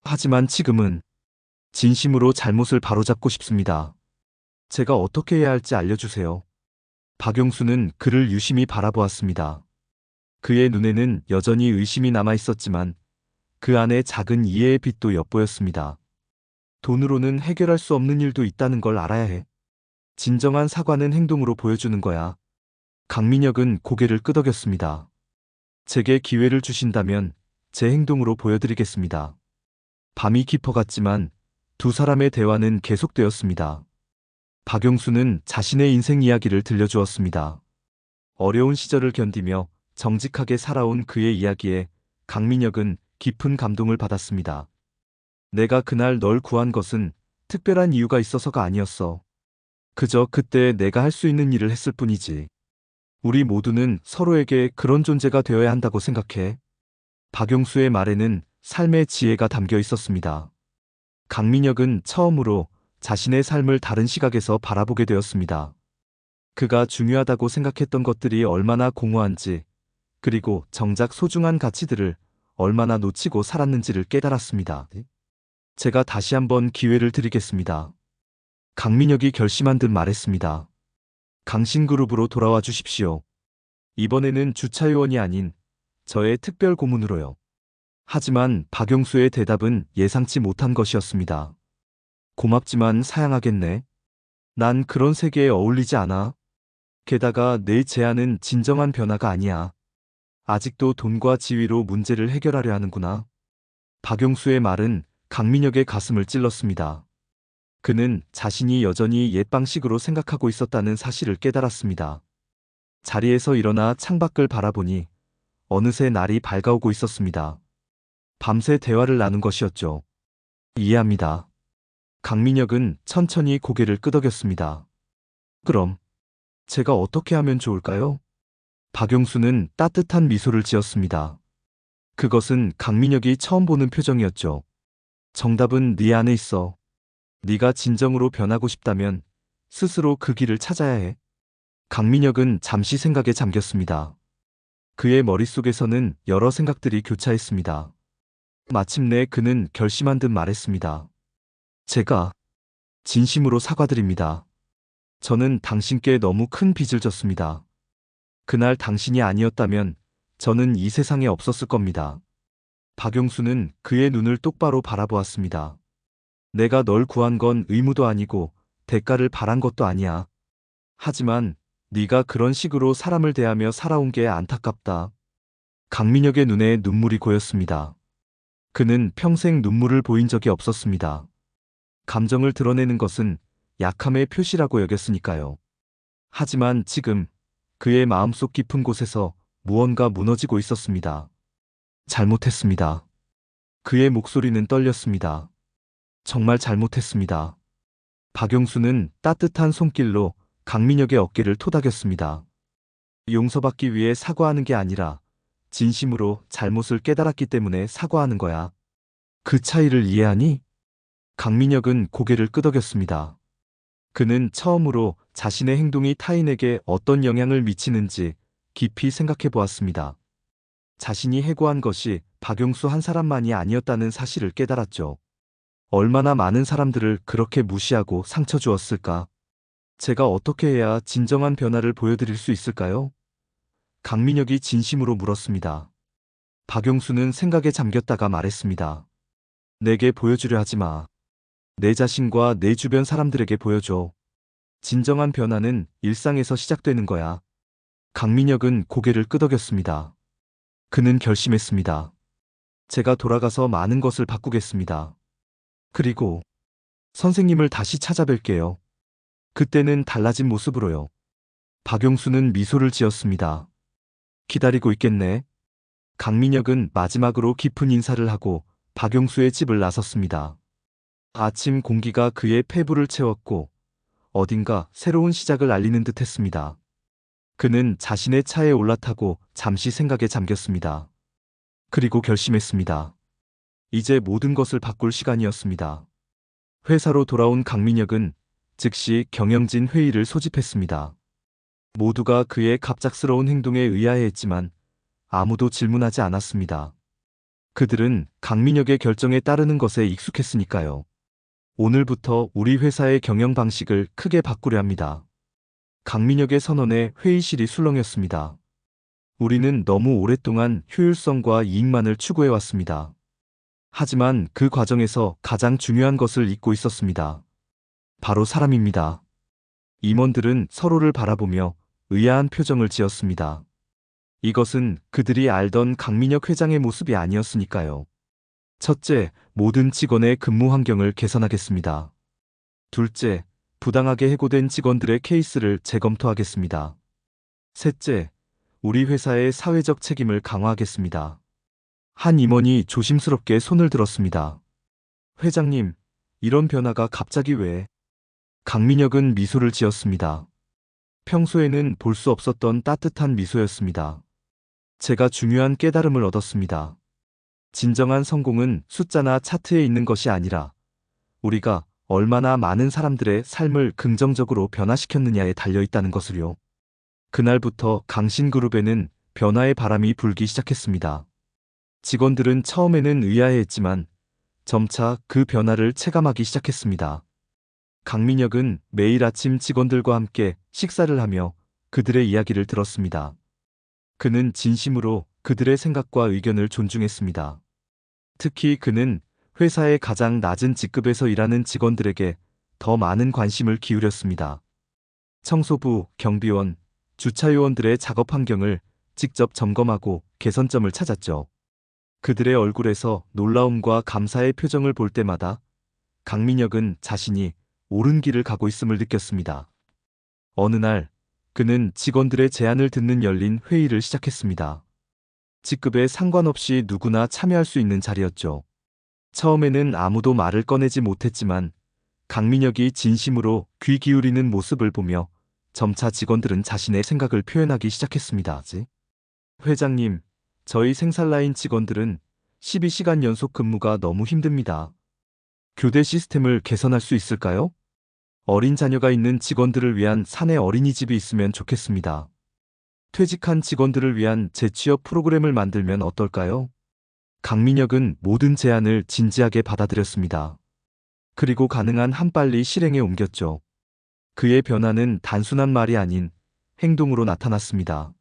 A: 하지만 지금은 진심으로 잘못을 바로잡고 싶습니다. 제가 어떻게 해야 할지 알려주세요. 박용수는 그를 유심히 바라보았습니다. 그의 눈에는 여전히 의심이 남아 있었지만 그 안에 작은 이해의 빛도 엿보였습니다. 돈으로는 해결할 수 없는 일도 있다는 걸 알아야 해. 진정한 사과는 행동으로 보여주는 거야. 강민혁은 고개를 끄덕였습니다. 제게 기회를 주신다면 제 행동으로 보여드리겠습니다. 밤이 깊어갔지만 두 사람의 대화는 계속되었습니다. 박용수는 자신의 인생 이야기를 들려주었습니다. 어려운 시절을 견디며 정직하게 살아온 그의 이야기에 강민혁은 깊은 감동을 받았습니다. 내가 그날 널 구한 것은 특별한 이유가 있어서가 아니었어. 그저 그때 내가 할 수 있는 일을 했을 뿐이지. 우리 모두는 서로에게 그런 존재가 되어야 한다고 생각해. 박용수의 말에는 삶의 지혜가 담겨 있었습니다. 강민혁은 처음으로 자신의 삶을 다른 시각에서 바라보게 되었습니다. 그가 중요하다고 생각했던 것들이 얼마나 공허한지, 그리고 정작 소중한 가치들을 얼마나 놓치고 살았는지를 깨달았습니다. 제가 다시 한번 기회를 드리겠습니다. 강민혁이 결심한 듯 말했습니다. 강신그룹으로 돌아와 주십시오. 이번에는 주차요원이 아닌 저의 특별 고문으로요. 하지만 박용수의 대답은 예상치 못한 것이었습니다. 고맙지만 사양하겠네. 난 그런 세계에 어울리지 않아. 게다가 내 제안은 진정한 변화가 아니야. 아직도 돈과 지위로 문제를 해결하려 하는구나. 박용수의 말은 강민혁의 가슴을 찔렀습니다. 그는 자신이 여전히 옛 방식으로 생각하고 있었다는 사실을 깨달았습니다. 자리에서 일어나 창밖을 바라보니 어느새 날이 밝아오고 있었습니다. 밤새 대화를 나눈 것이었죠. 이해합니다. 강민혁은 천천히 고개를 끄덕였습니다. 그럼 제가 어떻게 하면 좋을까요? 박용수는 따뜻한 미소를 지었습니다. 그것은 강민혁이 처음 보는 표정이었죠. 정답은 네 안에 있어. 네가 진정으로 변하고 싶다면 스스로 그 길을 찾아야 해. 강민혁은 잠시 생각에 잠겼습니다. 그의 머릿속에서는 여러 생각들이 교차했습니다. 마침내 그는 결심한 듯 말했습니다. 제가 진심으로 사과드립니다. 저는 당신께 너무 큰 빚을 졌습니다. 그날 당신이 아니었다면 저는 이 세상에 없었을 겁니다. 박용수는 그의 눈을 똑바로 바라보았습니다. 내가 널 구한 건 의무도 아니고 대가를 바란 것도 아니야. 하지만 네가 그런 식으로 사람을 대하며 살아온 게 안타깝다. 강민혁의 눈에 눈물이 고였습니다. 그는 평생 눈물을 보인 적이 없었습니다. 감정을 드러내는 것은 약함의 표시라고 여겼으니까요. 하지만 지금 그의 마음속 깊은 곳에서 무언가 무너지고 있었습니다. 잘못했습니다. 그의 목소리는 떨렸습니다. 정말 잘못했습니다. 박용수는 따뜻한 손길로 강민혁의 어깨를 토닥였습니다. 용서받기 위해 사과하는 게 아니라 진심으로 잘못을 깨달았기 때문에 사과하는 거야. 그 차이를 이해하니? 강민혁은 고개를 끄덕였습니다. 그는 처음으로 자신의 행동이 타인에게 어떤 영향을 미치는지 깊이 생각해 보았습니다. 자신이 해고한 것이 박용수 한 사람만이 아니었다는 사실을 깨달았죠. 얼마나 많은 사람들을 그렇게 무시하고 상처 주었을까? 제가 어떻게 해야 진정한 변화를 보여드릴 수 있을까요? 강민혁이 진심으로 물었습니다. 박용수는 생각에 잠겼다가 말했습니다. 내게 보여주려 하지 마. 내 자신과 내 주변 사람들에게 보여줘. 진정한 변화는 일상에서 시작되는 거야. 강민혁은 고개를 끄덕였습니다. 그는 결심했습니다. 제가 돌아가서 많은 것을 바꾸겠습니다. 그리고 선생님을 다시 찾아뵐게요. 그때는 달라진 모습으로요. 박용수는 미소를 지었습니다. 기다리고 있겠네. 강민혁은 마지막으로 깊은 인사를 하고 박용수의 집을 나섰습니다. 아침 공기가 그의 폐부를 채웠고 어딘가 새로운 시작을 알리는 듯 했습니다. 그는 자신의 차에 올라타고 잠시 생각에 잠겼습니다. 그리고 결심했습니다. 이제 모든 것을 바꿀 시간이었습니다. 회사로 돌아온 강민혁은 즉시 경영진 회의를 소집했습니다. 모두가 그의 갑작스러운 행동에 의아해했지만 아무도 질문하지 않았습니다. 그들은 강민혁의 결정에 따르는 것에 익숙했으니까요. 오늘부터 우리 회사의 경영 방식을 크게 바꾸려 합니다. 강민혁의 선언에 회의실이 술렁였습니다. 우리는 너무 오랫동안 효율성과 이익만을 추구해왔습니다. 하지만 그 과정에서 가장 중요한 것을 잊고 있었습니다. 바로 사람입니다. 임원들은 서로를 바라보며 의아한 표정을 지었습니다. 이것은 그들이 알던 강민혁 회장의 모습이 아니었으니까요. 첫째, 모든 직원의 근무 환경을 개선하겠습니다. 둘째, 부당하게 해고된 직원들의 케이스를 재검토하겠습니다. 셋째, 우리 회사의 사회적 책임을 강화하겠습니다. 한 임원이 조심스럽게 손을 들었습니다. 회장님, 이런 변화가 갑자기 왜? 강민혁은 미소를 지었습니다. 평소에는 볼 수 없었던 따뜻한 미소였습니다. 제가 중요한 깨달음을 얻었습니다. 진정한 성공은 숫자나 차트에 있는 것이 아니라 우리가 얼마나 많은 사람들의 삶을 긍정적으로 변화시켰느냐에 달려 있다는 것을요. 그날부터 강신그룹에는 변화의 바람이 불기 시작했습니다. 직원들은 처음에는 의아해했지만 점차 그 변화를 체감하기 시작했습니다. 강민혁은 매일 아침 직원들과 함께 식사를 하며 그들의 이야기를 들었습니다. 그는 진심으로 그들의 생각과 의견을 존중했습니다. 특히 그는 회사의 가장 낮은 직급에서 일하는 직원들에게 더 많은 관심을 기울였습니다. 청소부, 경비원, 주차요원들의 작업 환경을 직접 점검하고 개선점을 찾았죠. 그들의 얼굴에서 놀라움과 감사의 표정을 볼 때마다 강민혁은 자신이 옳은 길을 가고 있음을 느꼈습니다. 어느 날 그는 직원들의 제안을 듣는 열린 회의를 시작했습니다. 직급에 상관없이 누구나 참여할 수 있는 자리였죠. 처음에는 아무도 말을 꺼내지 못했지만 강민혁이 진심으로 귀 기울이는 모습을 보며 점차 직원들은 자신의 생각을 표현하기 시작했습니다. 회장님, 저희 생산라인 직원들은 12시간 연속 근무가 너무 힘듭니다. 교대 시스템을 개선할 수 있을까요? 어린 자녀가 있는 직원들을 위한 사내 어린이집이 있으면 좋겠습니다. 퇴직한 직원들을 위한 재취업 프로그램을 만들면 어떨까요? 강민혁은 모든 제안을 진지하게 받아들였습니다. 그리고 가능한 한 빨리 실행에 옮겼죠. 그의 변화는 단순한 말이 아닌 행동으로 나타났습니다.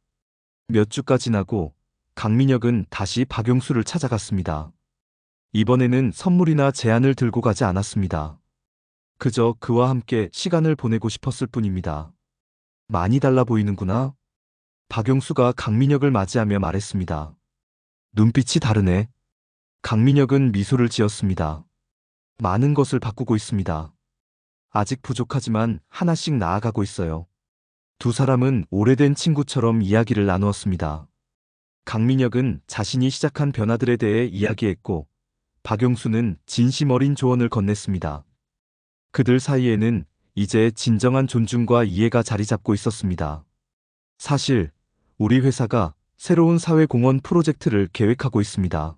A: 몇 주가 지나고 강민혁은 다시 박용수를 찾아갔습니다. 이번에는 선물이나 제안을 들고 가지 않았습니다. 그저 그와 함께 시간을 보내고 싶었을 뿐입니다. 많이 달라 보이는구나. 박용수가 강민혁을 맞이하며 말했습니다. 눈빛이 다르네. 강민혁은 미소를 지었습니다. 많은 것을 바꾸고 있습니다. 아직 부족하지만 하나씩 나아가고 있어요. 두 사람은 오래된 친구처럼 이야기를 나누었습니다. 강민혁은 자신이 시작한 변화들에 대해 이야기했고, 박용수는 진심 어린 조언을 건넸습니다. 그들 사이에는 이제 진정한 존중과 이해가 자리 잡고 있었습니다. 사실 우리 회사가 새로운 사회공헌 프로젝트를 계획하고 있습니다.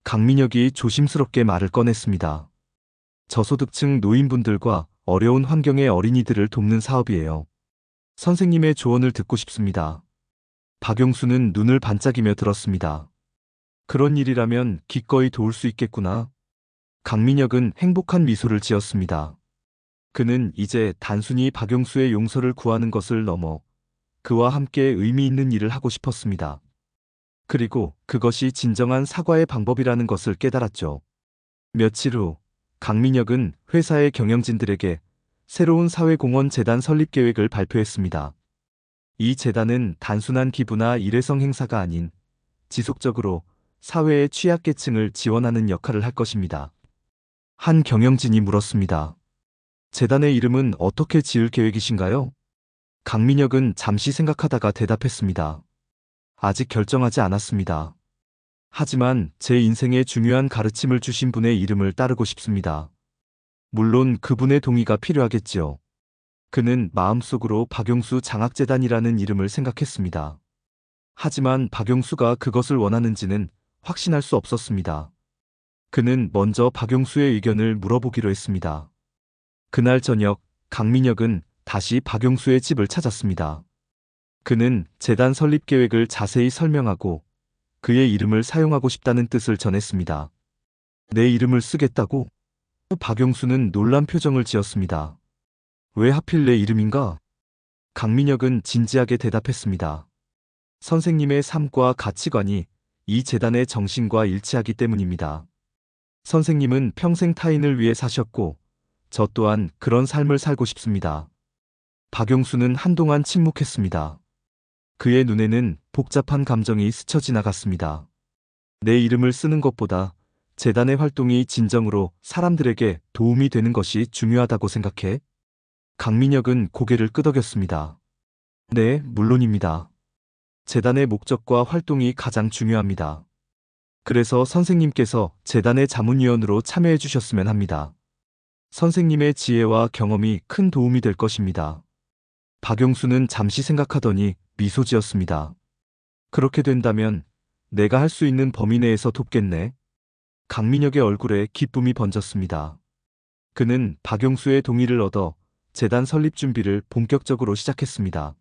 A: 강민혁이 조심스럽게 말을 꺼냈습니다. 저소득층 노인분들과 어려운 환경의 어린이들을 돕는 사업이에요. 선생님의 조언을 듣고 싶습니다. 박용수는 눈을 반짝이며 들었습니다. 그런 일이라면 기꺼이 도울 수 있겠구나. 강민혁은 행복한 미소를 지었습니다. 그는 이제 단순히 박용수의 용서를 구하는 것을 넘어 그와 함께 의미 있는 일을 하고 싶었습니다. 그리고 그것이 진정한 사과의 방법이라는 것을 깨달았죠. 며칠 후 강민혁은 회사의 경영진들에게 새로운 사회공헌 재단 설립 계획을 발표했습니다. 이 재단은 단순한 기부나 일회성 행사가 아닌 지속적으로 사회의 취약계층을 지원하는 역할을 할 것입니다. 한 경영진이 물었습니다. 재단의 이름은 어떻게 지을 계획이신가요? 강민혁은 잠시 생각하다가 대답했습니다. 아직 결정하지 않았습니다. 하지만 제 인생에 중요한 가르침을 주신 분의 이름을 따르고 싶습니다. 물론 그분의 동의가 필요하겠지요. 그는 마음속으로 박용수 장학재단이라는 이름을 생각했습니다. 하지만 박용수가 그것을 원하는지는 확신할 수 없었습니다. 그는 먼저 박용수의 의견을 물어보기로 했습니다. 그날 저녁 강민혁은 다시 박용수의 집을 찾았습니다. 그는 재단 설립 계획을 자세히 설명하고 그의 이름을 사용하고 싶다는 뜻을 전했습니다. 내 이름을 쓰겠다고? 박용수는 놀란 표정을 지었습니다. 왜 하필 내 이름인가? 강민혁은 진지하게 대답했습니다. 선생님의 삶과 가치관이 이 재단의 정신과 일치하기 때문입니다. 선생님은 평생 타인을 위해 사셨고 저 또한 그런 삶을 살고 싶습니다. 박용수는 한동안 침묵했습니다. 그의 눈에는 복잡한 감정이 스쳐 지나갔습니다. 내 이름을 쓰는 것보다 재단의 활동이 진정으로 사람들에게 도움이 되는 것이 중요하다고 생각해? 강민혁은 고개를 끄덕였습니다. 네, 물론입니다. 재단의 목적과 활동이 가장 중요합니다. 그래서 선생님께서 재단의 자문위원으로 참여해 주셨으면 합니다. 선생님의 지혜와 경험이 큰 도움이 될 것입니다. 박용수는 잠시 생각하더니 미소 지었습니다. 그렇게 된다면 내가 할 수 있는 범위 내에서 돕겠네. 강민혁의 얼굴에 기쁨이 번졌습니다. 그는 박용수의 동의를 얻어 재단 설립 준비를 본격적으로 시작했습니다.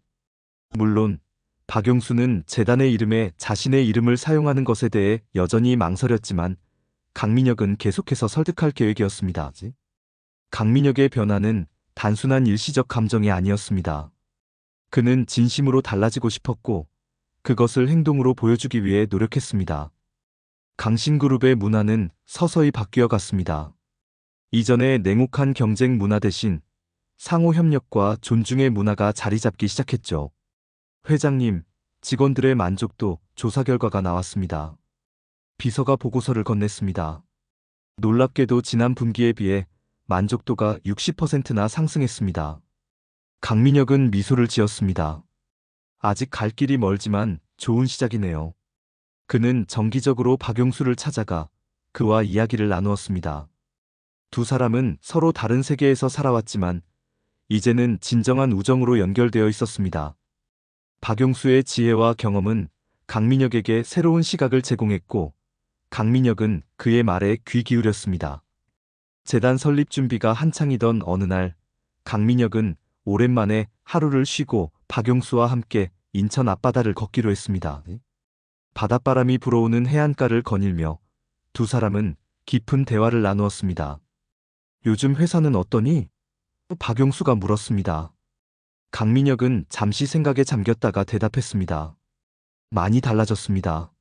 A: 물론 박용수는 재단의 이름에 자신의 이름을 사용하는 것에 대해 여전히 망설였지만 강민혁은 계속해서 설득할 계획이었습니다. 강민혁의 변화는 단순한 일시적 감정이 아니었습니다. 그는 진심으로 달라지고 싶었고 그것을 행동으로 보여주기 위해 노력했습니다. 강신그룹의 문화는 서서히 바뀌어 갔습니다. 이전의 냉혹한 경쟁 문화 대신 상호 협력과 존중의 문화가 자리 잡기 시작했죠. 회장님, 직원들의 만족도 조사 결과가 나왔습니다. 비서가 보고서를 건넸습니다. 놀랍게도 지난 분기에 비해 만족도가 60%나 상승했습니다. 강민혁은 미소를 지었습니다. 아직 갈 길이 멀지만 좋은 시작이네요. 그는 정기적으로 박용수를 찾아가 그와 이야기를 나누었습니다. 두 사람은 서로 다른 세계에서 살아왔지만 이제는 진정한 우정으로 연결되어 있었습니다. 박용수의 지혜와 경험은 강민혁에게 새로운 시각을 제공했고 강민혁은 그의 말에 귀 기울였습니다. 재단 설립 준비가 한창이던 어느 날 강민혁은 오랜만에 하루를 쉬고 박용수와 함께 인천 앞바다를 걷기로 했습니다. 바닷바람이 불어오는 해안가를 거닐며 두 사람은 깊은 대화를 나누었습니다. 요즘 회사는 어떠니? 박용수가 물었습니다. 강민혁은 잠시 생각에 잠겼다가 대답했습니다. 많이 달라졌습니다.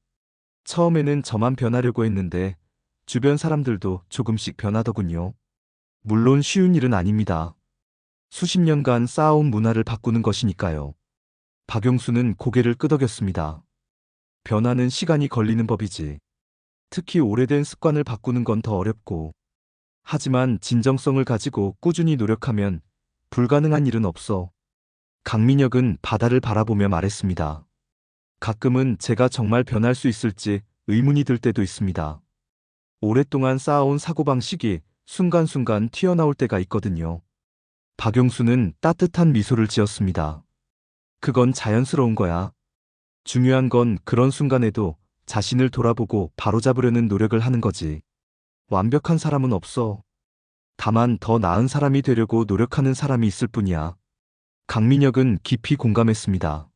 A: 처음에는 저만 변하려고 했는데 주변 사람들도 조금씩 변하더군요. 물론 쉬운 일은 아닙니다. 수십 년간 쌓아온 문화를 바꾸는 것이니까요. 박용수는 고개를 끄덕였습니다. 변화는 시간이 걸리는 법이지. 특히 오래된 습관을 바꾸는 건 더 어렵고. 하지만 진정성을 가지고 꾸준히 노력하면 불가능한 일은 없어. 강민혁은 바다를 바라보며 말했습니다. 가끔은 제가 정말 변할 수 있을지 의문이 들 때도 있습니다. 오랫동안 쌓아온 사고방식이 순간순간 튀어나올 때가 있거든요. 박용수는 따뜻한 미소를 지었습니다. 그건 자연스러운 거야. 중요한 건 그런 순간에도 자신을 돌아보고 바로잡으려는 노력을 하는 거지. 완벽한 사람은 없어. 다만 더 나은 사람이 되려고 노력하는 사람이 있을 뿐이야. 강민혁은 깊이 공감했습니다.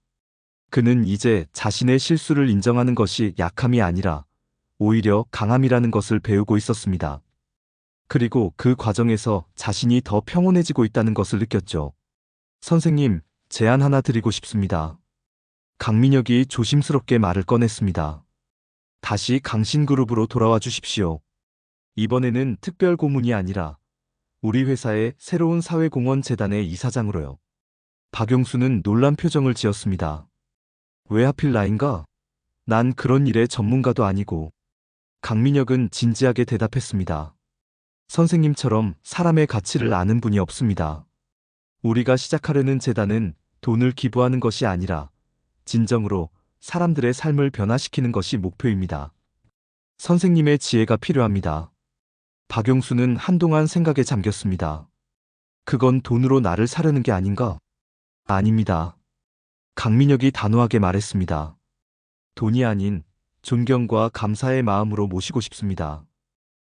A: 그는 이제 자신의 실수를 인정하는 것이 약함이 아니라 오히려 강함이라는 것을 배우고 있었습니다. 그리고 그 과정에서 자신이 더 평온해지고 있다는 것을 느꼈죠. 선생님, 제안 하나 드리고 싶습니다. 강민혁이 조심스럽게 말을 꺼냈습니다. 다시 강신그룹으로 돌아와 주십시오. 이번에는 특별 고문이 아니라 우리 회사의 새로운 사회공헌재단의 이사장으로요. 박용수는 놀란 표정을 지었습니다. 왜 하필 나인가? 난 그런 일의 전문가도 아니고. 강민혁은 진지하게 대답했습니다. 선생님처럼 사람의 가치를 아는 분이 없습니다. 우리가 시작하려는 재단은 돈을 기부하는 것이 아니라 진정으로 사람들의 삶을 변화시키는 것이 목표입니다. 선생님의 지혜가 필요합니다. 박용수는 한동안 생각에 잠겼습니다. 그건 돈으로 나를 사려는 게 아닌가? 아닙니다. 강민혁이 단호하게 말했습니다. 돈이 아닌 존경과 감사의 마음으로 모시고 싶습니다.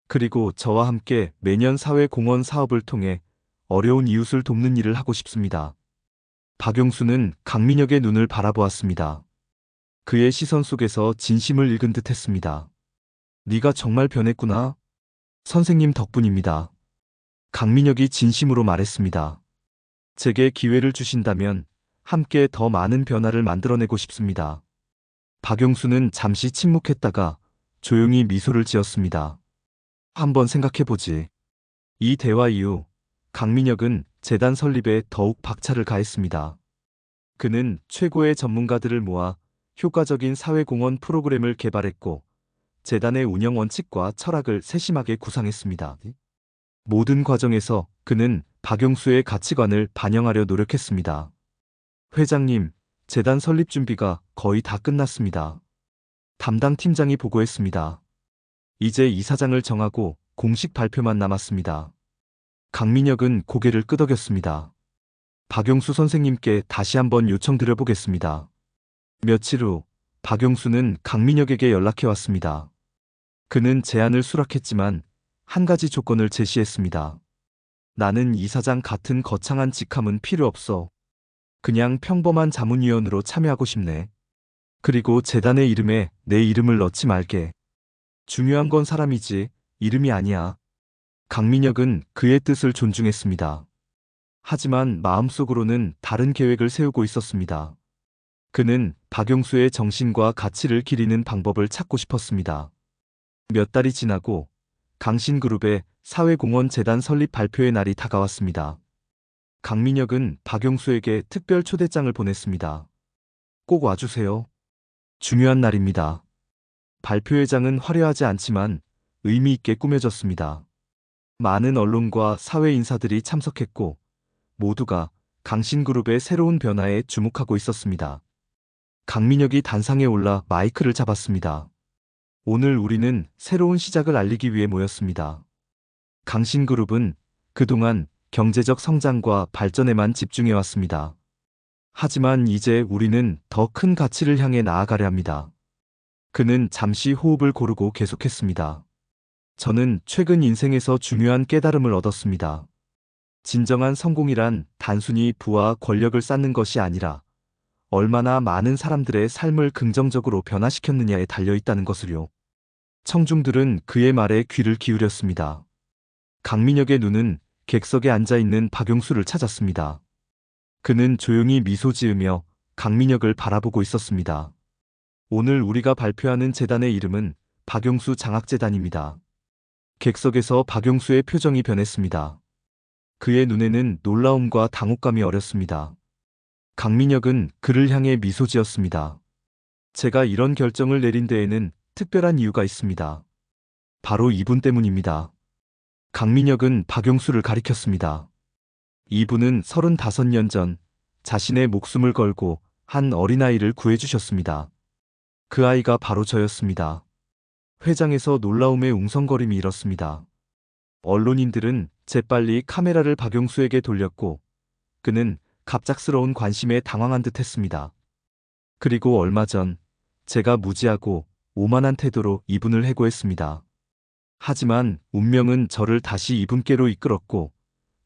A: 그리고 저와 함께 매년 사회공헌 사업을 통해 어려운 이웃을 돕는 일을 하고 싶습니다. 박용수는 강민혁의 눈을 바라보았습니다. 그의 시선 속에서 진심을 읽은 듯 했습니다. 네가 정말 변했구나. 선생님 덕분입니다. 강민혁이 진심으로 말했습니다. 제게 기회를 주신다면 함께 더 많은 변화를 만들어내고 싶습니다. 박용수는 잠시 침묵했다가 조용히 미소를 지었습니다. 한번 생각해보지. 이 대화 이후 강민혁은 재단 설립에 더욱 박차를 가했습니다. 그는 최고의 전문가들을 모아 효과적인 사회공헌 프로그램을 개발했고 재단의 운영 원칙과 철학을 세심하게 구상했습니다. 모든 과정에서 그는 박용수의 가치관을 반영하려 노력했습니다. 회장님, 재단 설립 준비가 거의 다 끝났습니다. 담당 팀장이 보고했습니다. 이제 이사장을 정하고 공식 발표만 남았습니다. 강민혁은 고개를 끄덕였습니다. 박용수 선생님께 다시 한번 요청드려보겠습니다. 며칠 후 박용수는 강민혁에게 연락해 왔습니다. 그는 제안을 수락했지만 한 가지 조건을 제시했습니다. 나는 이사장 같은 거창한 직함은 필요 없어. 그냥 평범한 자문위원으로 참여하고 싶네. 그리고 재단의 이름에 내 이름을 넣지 말게. 중요한 건 사람이지 이름이 아니야. 강민혁은 그의 뜻을 존중했습니다. 하지만 마음속으로는 다른 계획을 세우고 있었습니다. 그는 박용수의 정신과 가치를 기리는 방법을 찾고 싶었습니다. 몇 달이 지나고 강신그룹의 사회공헌재단 설립 발표의 날이 다가왔습니다. 강민혁은 박용수에게 특별 초대장을 보냈습니다. 꼭 와주세요. 중요한 날입니다. 발표회장은 화려하지 않지만 의미 있게 꾸며졌습니다. 많은 언론과 사회 인사들이 참석했고 모두가 강신그룹의 새로운 변화에 주목하고 있었습니다. 강민혁이 단상에 올라 마이크를 잡았습니다. 오늘 우리는 새로운 시작을 알리기 위해 모였습니다. 강신그룹은 그동안 경제적 성장과 발전에만 집중해왔습니다. 하지만 이제 우리는 더 큰 가치를 향해 나아가려 합니다. 그는 잠시 호흡을 고르고 계속했습니다. 저는 최근 인생에서 중요한 깨달음을 얻었습니다. 진정한 성공이란 단순히 부와 권력을 쌓는 것이 아니라 얼마나 많은 사람들의 삶을 긍정적으로 변화시켰느냐에 달려 있다는 것을요. 청중들은 그의 말에 귀를 기울였습니다. 강민혁의 눈은 객석에 앉아 있는 박용수를 찾았습니다. 그는 조용히 미소 지으며 강민혁을 바라보고 있었습니다. 오늘 우리가 발표하는 재단의 이름은 박용수 장학재단입니다. 객석에서 박용수의 표정이 변했습니다. 그의 눈에는 놀라움과 당혹감이 어렸습니다. 강민혁은 그를 향해 미소 지었습니다. 제가 이런 결정을 내린 데에는 특별한 이유가 있습니다. 바로 이분 때문입니다. 강민혁은 박용수를 가리켰습니다. 이분은 35년 전 자신의 목숨을 걸고 한 어린아이를 구해주셨습니다. 그 아이가 바로 저였습니다. 회장에서 놀라움의 웅성거림이 일었습니다. 언론인들은 재빨리 카메라를 박용수에게 돌렸고 그는 갑작스러운 관심에 당황한 듯 했습니다. 그리고 얼마 전 제가 무지하고 오만한 태도로 이분을 해고했습니다. 하지만 운명은 저를 다시 이분께로 이끌었고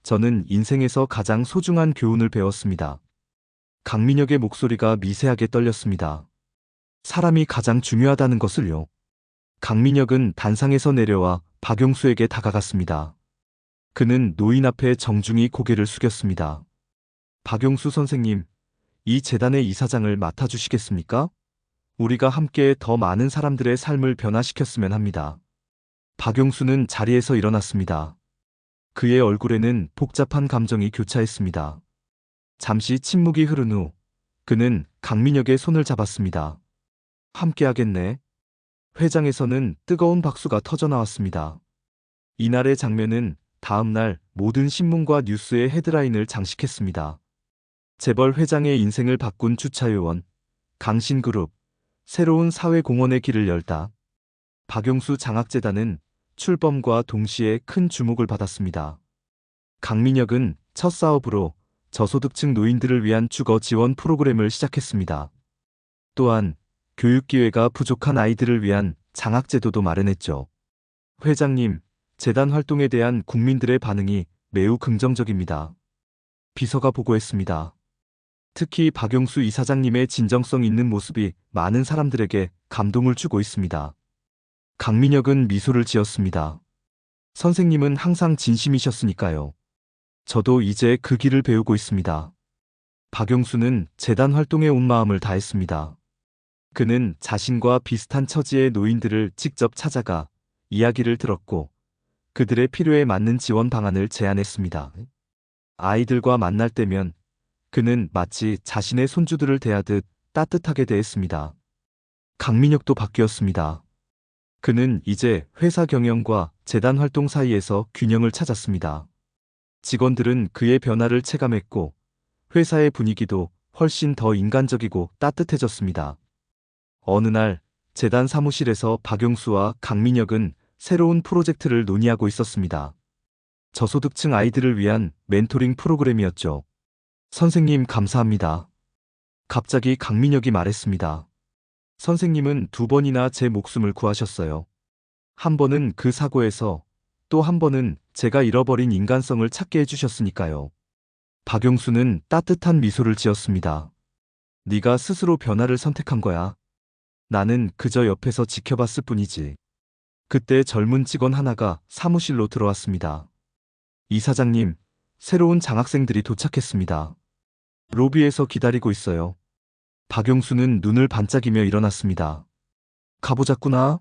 A: 저는 인생에서 가장 소중한 교훈을 배웠습니다. 강민혁의 목소리가 미세하게 떨렸습니다. 사람이 가장 중요하다는 것을요. 강민혁은 단상에서 내려와 박용수에게 다가갔습니다. 그는 노인 앞에 정중히 고개를 숙였습니다. 박용수 선생님, 이 재단의 이사장을 맡아주시겠습니까? 우리가 함께 더 많은 사람들의 삶을 변화시켰으면 합니다. 박용수는 자리에서 일어났습니다. 그의 얼굴에는 복잡한 감정이 교차했습니다. 잠시 침묵이 흐른 후 그는 강민혁의 손을 잡았습니다. 함께하겠네. 회장에서는 뜨거운 박수가 터져나왔습니다. 이날의 장면은 다음 날 모든 신문과 뉴스의 헤드라인을 장식했습니다. 재벌 회장의 인생을 바꾼 주차요원, 강신그룹, 새로운 사회공헌의 길을 열다. 박용수 장학재단은 출범과 동시에 큰 주목을 받았습니다. 강민혁은 첫 사업으로 저소득층 노인들을 위한 주거 지원 프로그램을 시작했습니다. 또한 교육기회가 부족한 아이들을 위한 장학제도도 마련했죠. 회장님, 재단 활동에 대한 국민들의 반응이 매우 긍정적입니다. 비서가 보고했습니다. 특히 박용수 이사장님의 진정성 있는 모습이 많은 사람들에게 감동을 주고 있습니다. 강민혁은 미소를 지었습니다. 선생님은 항상 진심이셨으니까요. 저도 이제 그 길을 배우고 있습니다. 박용수는 재단 활동에 온 마음을 다했습니다. 그는 자신과 비슷한 처지의 노인들을 직접 찾아가 이야기를 들었고 그들의 필요에 맞는 지원 방안을 제안했습니다. 아이들과 만날 때면 그는 마치 자신의 손주들을 대하듯 따뜻하게 대했습니다. 강민혁도 바뀌었습니다. 그는 이제 회사 경영과 재단 활동 사이에서 균형을 찾았습니다. 직원들은 그의 변화를 체감했고 회사의 분위기도 훨씬 더 인간적이고 따뜻해졌습니다. 어느 날 재단 사무실에서 박용수와 강민혁은 새로운 프로젝트를 논의하고 있었습니다. 저소득층 아이들을 위한 멘토링 프로그램이었죠. 선생님 감사합니다. 갑자기 강민혁이 말했습니다. 선생님은 2번이나 제 목숨을 구하셨어요. 한 번은 그 사고에서 또 한 번은 제가 잃어버린 인간성을 찾게 해주셨으니까요. 박용수는 따뜻한 미소를 지었습니다. 네가 스스로 변화를 선택한 거야. 나는 그저 옆에서 지켜봤을 뿐이지. 그때 젊은 직원 하나가 사무실로 들어왔습니다. 이사장님, 새로운 장학생들이 도착했습니다. 로비에서 기다리고 있어요. 박용수는 눈을 반짝이며 일어났습니다. 가보자꾸나.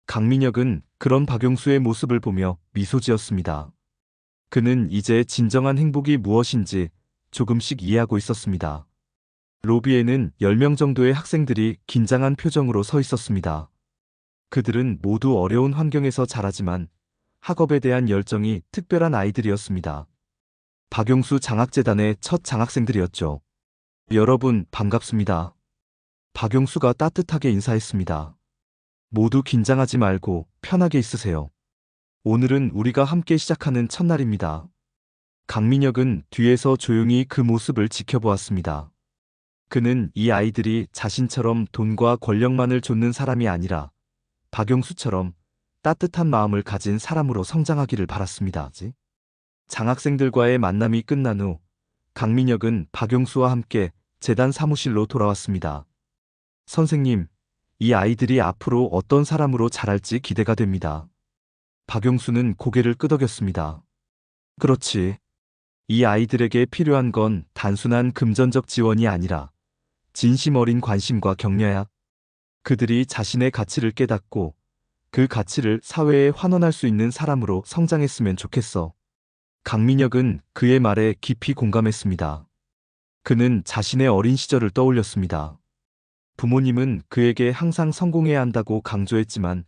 A: 강민혁은 그런 박용수의 모습을 보며 미소 지었습니다. 그는 이제 진정한 행복이 무엇인지 조금씩 이해하고 있었습니다. 로비에는 10명 정도의 학생들이 긴장한 표정으로 서 있었습니다. 그들은 모두 어려운 환경에서 자라지만 학업에 대한 열정이 특별한 아이들이었습니다. 박용수 장학재단의 첫 장학생들이었죠. 여러분, 반갑습니다. 박용수가 따뜻하게 인사했습니다. 모두 긴장하지 말고 편하게 있으세요. 오늘은 우리가 함께 시작하는 첫날입니다. 강민혁은 뒤에서 조용히 그 모습을 지켜보았습니다. 그는 이 아이들이 자신처럼 돈과 권력만을 좇는 사람이 아니라 박용수처럼 따뜻한 마음을 가진 사람으로 성장하기를 바랐습니다. 장학생들과의 만남이 끝난 후 강민혁은 박용수와 함께 재단 사무실로 돌아왔습니다. 선생님, 이 아이들이 앞으로 어떤 사람으로 자랄지 기대가 됩니다. 박용수는 고개를 끄덕였습니다. 그렇지. 이 아이들에게 필요한 건 단순한 금전적 지원이 아니라 진심 어린 관심과 격려야. 그들이 자신의 가치를 깨닫고 그 가치를 사회에 환원할 수 있는 사람으로 성장했으면 좋겠어. 강민혁은 그의 말에 깊이 공감했습니다. 그는 자신의 어린 시절을 떠올렸습니다. 부모님은 그에게 항상 성공해야 한다고 강조했지만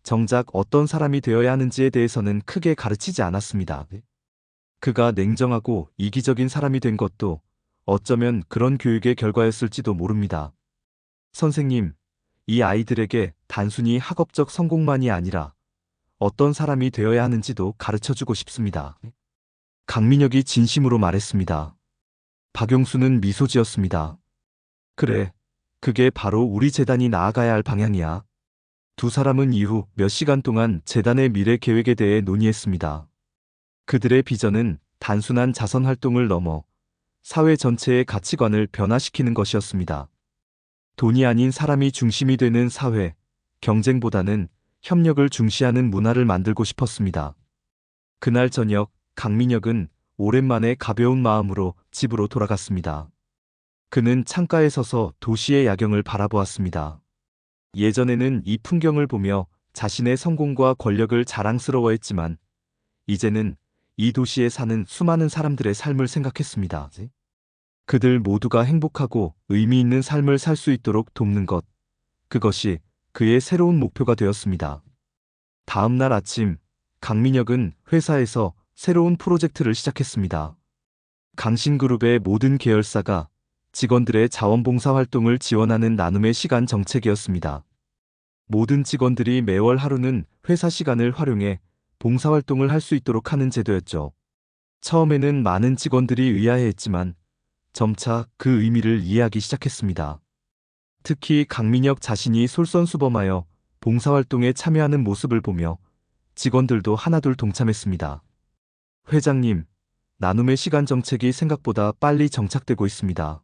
A: 정작 어떤 사람이 되어야 하는지에 대해서는 크게 가르치지 않았습니다. 그가 냉정하고 이기적인 사람이 된 것도 어쩌면 그런 교육의 결과였을지도 모릅니다. 선생님, 이 아이들에게 단순히 학업적 성공만이 아니라 어떤 사람이 되어야 하는지도 가르쳐주고 싶습니다. 강민혁이 진심으로 말했습니다. 박용수는 미소 지었습니다. 그래, 그게 바로 우리 재단이 나아가야 할 방향이야. 두 사람은 이후 몇 시간 동안 재단의 미래 계획에 대해 논의했습니다. 그들의 비전은 단순한 자선 활동을 넘어 사회 전체의 가치관을 변화시키는 것이었습니다. 돈이 아닌 사람이 중심이 되는 사회, 경쟁보다는 협력을 중시하는 문화를 만들고 싶었습니다. 그날 저녁, 강민혁은 오랜만에 가벼운 마음으로 집으로 돌아갔습니다. 그는 창가에 서서 도시의 야경을 바라보았습니다. 예전에는 이 풍경을 보며 자신의 성공과 권력을 자랑스러워했지만 이제는 이 도시에 사는 수많은 사람들의 삶을 생각했습니다. 그들 모두가 행복하고 의미 있는 삶을 살 수 있도록 돕는 것, 그것이 그의 새로운 목표가 되었습니다. 다음 날 아침, 강민혁은 회사에서 새로운 프로젝트를 시작했습니다. 강신그룹의 모든 계열사가 직원들의 자원봉사 활동을 지원하는 나눔의 시간 정책이었습니다. 모든 직원들이 매월 하루는 회사 시간을 활용해 봉사활동을 할 수 있도록 하는 제도였죠. 처음에는 많은 직원들이 의아해했지만 점차 그 의미를 이해하기 시작했습니다. 특히 강민혁 자신이 솔선수범하여 봉사활동에 참여하는 모습을 보며 직원들도 하나둘 동참했습니다. 회장님, 나눔의 시간 정책이 생각보다 빨리 정착되고 있습니다.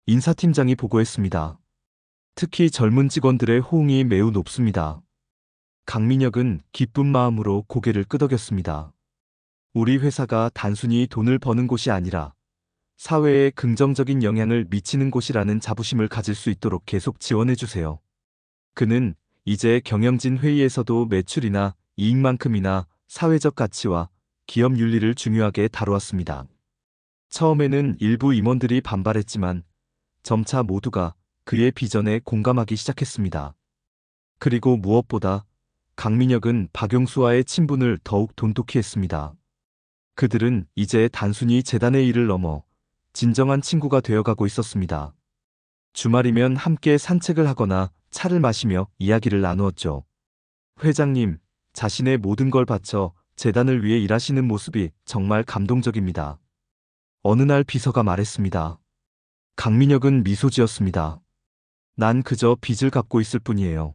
A: 인사팀장이 보고했습니다. 특히 젊은 직원들의 호응이 매우 높습니다. 강민혁은 기쁜 마음으로 고개를 끄덕였습니다. 우리 회사가 단순히 돈을 버는 곳이 아니라 사회에 긍정적인 영향을 미치는 곳이라는 자부심을 가질 수 있도록 계속 지원해 주세요. 그는 이제 경영진 회의에서도 매출이나 이익만큼이나 사회적 가치와 기업 윤리를 중요하게 다루었습니다. 처음에는 일부 임원들이 반발했지만 점차 모두가 그의 비전에 공감하기 시작했습니다. 그리고 무엇보다 강민혁은 박용수와의 친분을 더욱 돈독히 했습니다. 그들은 이제 단순히 재단의 일을 넘어 진정한 친구가 되어가고 있었습니다. 주말이면 함께 산책을 하거나 차를 마시며 이야기를 나누었죠. 회장님, 자신의 모든 걸 바쳐 재단을 위해 일하시는 모습이 정말 감동적입니다. 어느 날 비서가 말했습니다. 강민혁은 미소 지었습니다. 난 그저 빚을 갚고 있을 뿐이에요.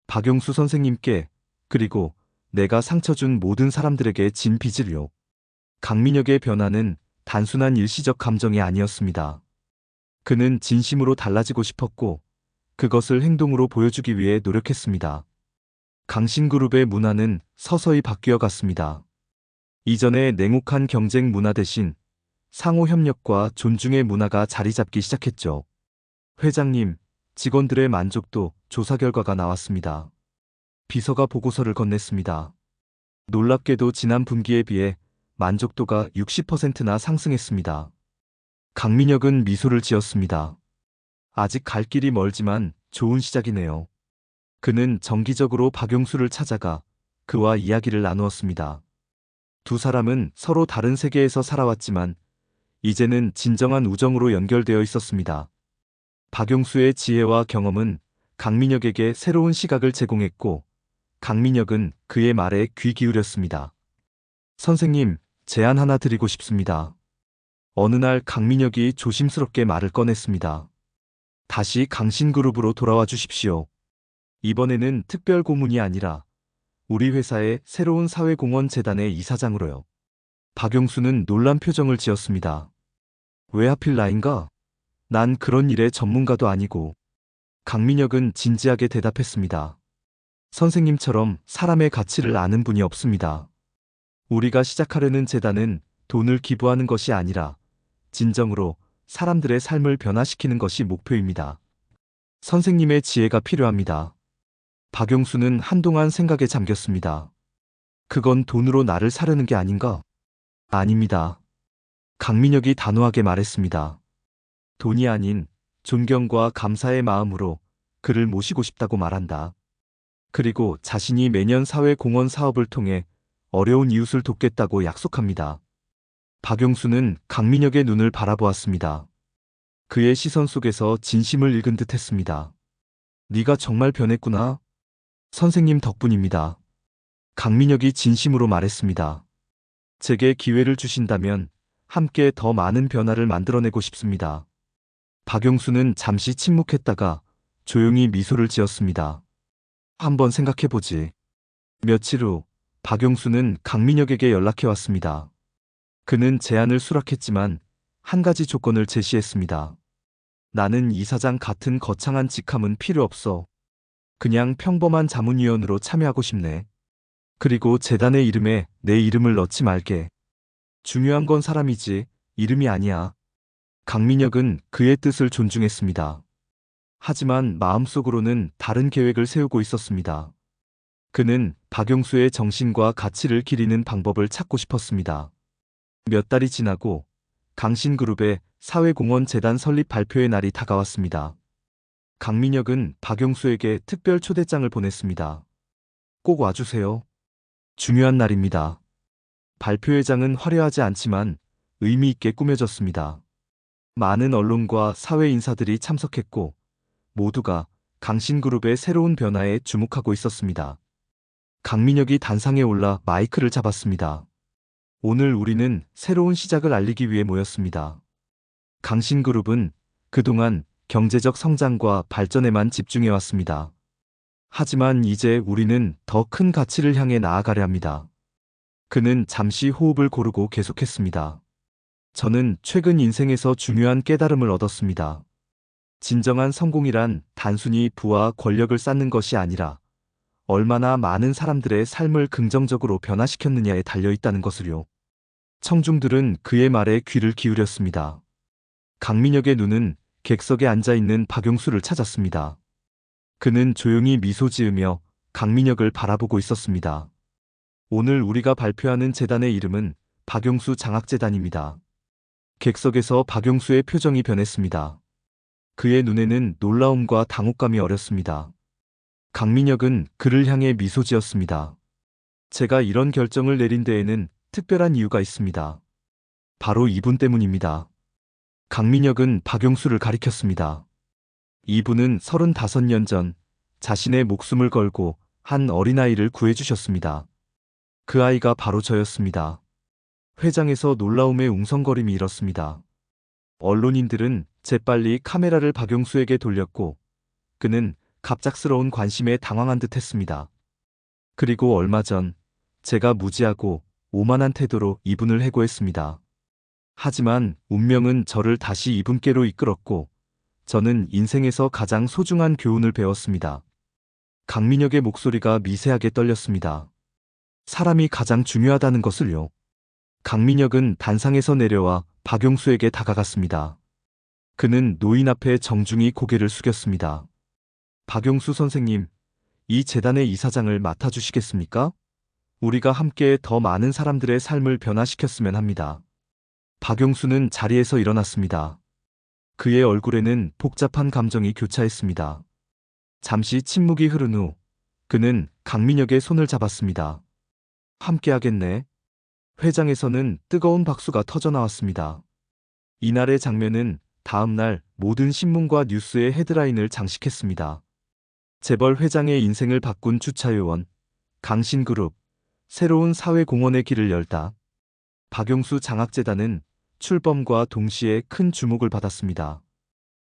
A: 박용수 선생님께, 그리고 내가 상처 준 모든 사람들에게 진 빚을요. 강민혁의 변화는 단순한 일시적 감정이 아니었습니다. 그는 진심으로 달라지고 싶었고 그것을 행동으로 보여주기 위해 노력했습니다. 강신그룹의 문화는 서서히 바뀌어 갔습니다. 이전의 냉혹한 경쟁 문화 대신 상호 협력과 존중의 문화가 자리 잡기 시작했죠. 회장님, 직원들의 만족도 조사 결과가 나왔습니다. 비서가 보고서를 건넸습니다. 놀랍게도 지난 분기에 비해 만족도가 60%나 상승했습니다. 강민혁은 미소를 지었습니다. 아직 갈 길이 멀지만 좋은 시작이네요. 그는 정기적으로 박용수를 찾아가 그와 이야기를 나누었습니다. 두 사람은 서로 다른 세계에서 살아왔지만 이제는 진정한 우정으로 연결되어 있었습니다. 박용수의 지혜와 경험은 강민혁에게 새로운 시각을 제공했고 강민혁은 그의 말에 귀 기울였습니다. 선생님, 제안 하나 드리고 싶습니다. 어느 날 강민혁이 조심스럽게 말을 꺼냈습니다. 다시 강신그룹으로 돌아와 주십시오. 이번에는 특별 고문이 아니라 우리 회사의 새로운 사회공헌재단의 이사장으로요. 박용수는 놀란 표정을 지었습니다. 왜 하필 나인가? 난 그런 일의 전문가도 아니고. 강민혁은 진지하게 대답했습니다. 선생님처럼 사람의 가치를 아는 분이 없습니다. 우리가 시작하려는 재단은 돈을 기부하는 것이 아니라 진정으로 사람들의 삶을 변화시키는 것이 목표입니다. 선생님의 지혜가 필요합니다. 박용수는 한동안 생각에 잠겼습니다. 그건 돈으로 나를 사려는 게 아닌가? 아닙니다. 강민혁이 단호하게 말했습니다. 돈이 아닌 존경과 감사의 마음으로 그를 모시고 싶다고 말한다. 그리고 자신이 매년 사회공헌 사업을 통해 어려운 이웃을 돕겠다고 약속합니다. 박용수는 강민혁의 눈을 바라보았습니다. 그의 시선 속에서 진심을 읽은 듯 했습니다. 네가 정말 변했구나. 선생님 덕분입니다. 강민혁이 진심으로 말했습니다. 제게 기회를 주신다면 함께 더 많은 변화를 만들어내고 싶습니다. 박용수는 잠시 침묵했다가 조용히 미소를 지었습니다. 한번 생각해보지. 며칠 후 박용수는 강민혁에게 연락해 왔습니다. 그는 제안을 수락했지만 한 가지 조건을 제시했습니다. 나는 이사장 같은 거창한 직함은 필요 없어. 그냥 평범한 자문위원으로 참여하고 싶네. 그리고 재단의 이름에 내 이름을 넣지 말게. 중요한 건 사람이지 이름이 아니야. 강민혁은 그의 뜻을 존중했습니다. 하지만 마음속으로는 다른 계획을 세우고 있었습니다. 그는 박용수의 정신과 가치를 기리는 방법을 찾고 싶었습니다. 몇 달이 지나고 강신그룹의 사회공헌재단 설립 발표의 날이 다가왔습니다. 강민혁은 박용수에게 특별 초대장을 보냈습니다. 꼭 와주세요. 중요한 날입니다. 발표회장은 화려하지 않지만 의미 있게 꾸며졌습니다. 많은 언론과 사회 인사들이 참석했고 모두가 강신그룹의 새로운 변화에 주목하고 있었습니다. 강민혁이 단상에 올라 마이크를 잡았습니다. 오늘 우리는 새로운 시작을 알리기 위해 모였습니다. 강신그룹은 그동안 경제적 성장과 발전에만 집중해왔습니다. 하지만 이제 우리는 더 큰 가치를 향해 나아가려 합니다. 그는 잠시 호흡을 고르고 계속했습니다. 저는 최근 인생에서 중요한 깨달음을 얻었습니다. 진정한 성공이란 단순히 부와 권력을 쌓는 것이 아니라 얼마나 많은 사람들의 삶을 긍정적으로 변화시켰느냐에 달려있다는 것을요. 청중들은 그의 말에 귀를 기울였습니다. 강민혁의 눈은 객석에 앉아있는 박용수를 찾았습니다. 그는 조용히 미소 지으며 강민혁을 바라보고 있었습니다. 오늘 우리가 발표하는 재단의 이름은 박용수 장학재단입니다. 객석에서 박용수의 표정이 변했습니다. 그의 눈에는 놀라움과 당혹감이 어렸습니다. 강민혁은 그를 향해 미소 지었습니다. 제가 이런 결정을 내린 데에는 특별한 이유가 있습니다. 바로 이분 때문입니다. 강민혁은 박용수를 가리켰습니다. 이분은 35년 전 자신의 목숨을 걸고 한 어린아이를 구해주셨습니다. 그 아이가 바로 저였습니다. 회장에서 놀라움의 웅성거림이 일었습니다. 언론인들은 재빨리 카메라를 박용수에게 돌렸고 그는 갑작스러운 관심에 당황한 듯 했습니다. 그리고 얼마 전 제가 무지하고 오만한 태도로 이분을 해고했습니다. 하지만 운명은 저를 다시 이분께로 이끌었고 저는 인생에서 가장 소중한 교훈을 배웠습니다. 강민혁의 목소리가 미세하게 떨렸습니다. 사람이 가장 중요하다는 것을요. 강민혁은 단상에서 내려와 박용수에게 다가갔습니다. 그는 노인 앞에 정중히 고개를 숙였습니다. 박용수 선생님, 이 재단의 이사장을 맡아주시겠습니까? 우리가 함께 더 많은 사람들의 삶을 변화시켰으면 합니다. 박용수는 자리에서 일어났습니다. 그의 얼굴에는 복잡한 감정이 교차했습니다. 잠시 침묵이 흐른 후 그는 강민혁의 손을 잡았습니다. 함께 하겠네. 회장에서는 뜨거운 박수가 터져 나왔습니다. 이날의 장면은 다음날 모든 신문과 뉴스의 헤드라인을 장식했습니다. 재벌 회장의 인생을 바꾼 주차요원, 강신그룹, 새로운 사회공헌의 길을 열다. 박용수 장학재단은 출범과 동시에 큰 주목을 받았습니다.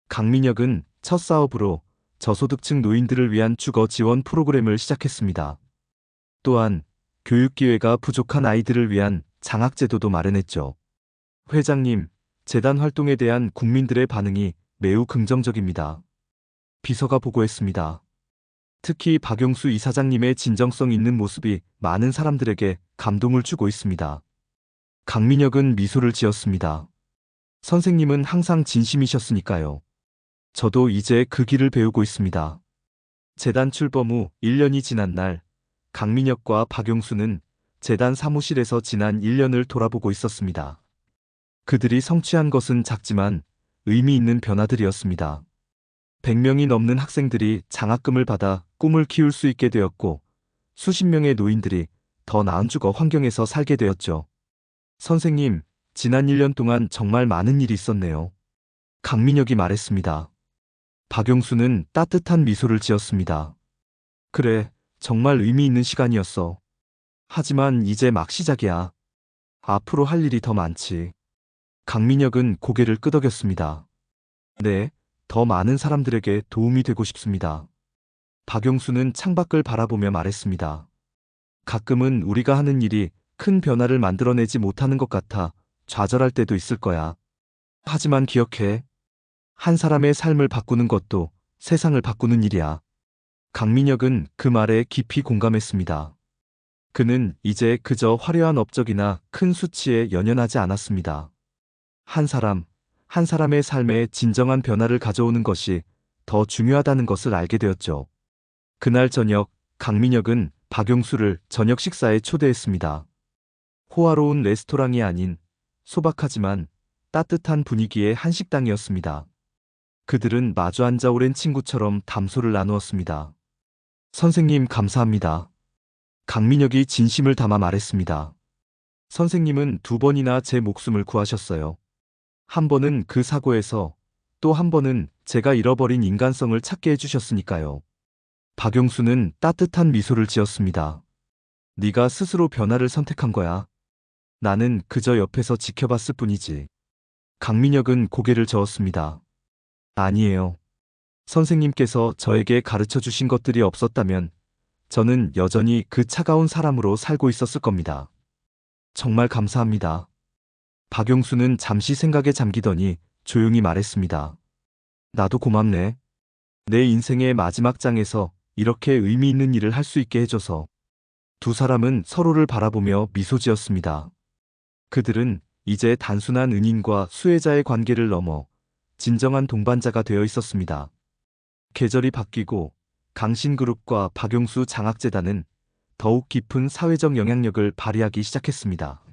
A: 강민혁은 첫 사업으로 저소득층 노인들을 위한 주거 지원 프로그램을 시작했습니다. 또한 교육기회가 부족한 아이들을 위한 장학제도도 마련했죠. 회장님, 재단 활동에 대한 국민들의 반응이 매우 긍정적입니다. 비서가 보고했습니다. 특히 박용수 이사장님의 진정성 있는 모습이 많은 사람들에게 감동을 주고 있습니다. 강민혁은 미소를 지었습니다. 선생님은 항상 진심이셨으니까요. 저도 이제 그 길을 배우고 있습니다. 재단 출범 후 1년이 지난 날, 강민혁과 박용수는 재단 사무실에서 지난 1년을 돌아보고 있었습니다. 그들이 성취한 것은 작지만 의미 있는 변화들이었습니다. 100명이 넘는 학생들이 장학금을 받아 꿈을 키울 수 있게 되었고, 수십 명의 노인들이 더 나은 주거 환경에서 살게 되었죠. 선생님, 지난 1년 동안 정말 많은 일이 있었네요. 강민혁이 말했습니다. 박용수는 따뜻한 미소를 지었습니다. 그래, 정말 의미 있는 시간이었어. 하지만 이제 막 시작이야. 앞으로 할 일이 더 많지. 강민혁은 고개를 끄덕였습니다. 네, 더 많은 사람들에게 도움이 되고 싶습니다. 박용수는 창밖을 바라보며 말했습니다. 가끔은 우리가 하는 일이 큰 변화를 만들어내지 못하는 것 같아 좌절할 때도 있을 거야. 하지만 기억해. 한 사람의 삶을 바꾸는 것도 세상을 바꾸는 일이야. 강민혁은 그 말에 깊이 공감했습니다. 그는 이제 그저 화려한 업적이나 큰 수치에 연연하지 않았습니다. 한 사람의 삶에 진정한 변화를 가져오는 것이 더 중요하다는 것을 알게 되었죠. 그날 저녁, 강민혁은 박용수를 저녁 식사에 초대했습니다. 호화로운 레스토랑이 아닌 소박하지만 따뜻한 분위기의 한식당이었습니다. 그들은 마주 앉아 오랜 친구처럼 담소를 나누었습니다. 선생님 감사합니다. 강민혁이 진심을 담아 말했습니다. 선생님은 2번이나 제 목숨을 구하셨어요. 한 번은 그 사고에서, 또 한 번은 제가 잃어버린 인간성을 찾게 해주셨으니까요. 박용수는 따뜻한 미소를 지었습니다. 네가 스스로 변화를 선택한 거야. 나는 그저 옆에서 지켜봤을 뿐이지. 강민혁은 고개를 저었습니다. 아니에요. 선생님께서 저에게 가르쳐 주신 것들이 없었다면 저는 여전히 그 차가운 사람으로 살고 있었을 겁니다. 정말 감사합니다. 박용수는 잠시 생각에 잠기더니 조용히 말했습니다. 나도 고맙네. 내 인생의 마지막 장에서 이렇게 의미 있는 일을 할 수 있게 해줘서. 두 사람은 서로를 바라보며 미소 지었습니다. 그들은 이제 단순한 은인과 수혜자의 관계를 넘어 진정한 동반자가 되어 있었습니다. 계절이 바뀌고 강신그룹과 박용수 장학재단은 더욱 깊은 사회적 영향력을 발휘하기 시작했습니다.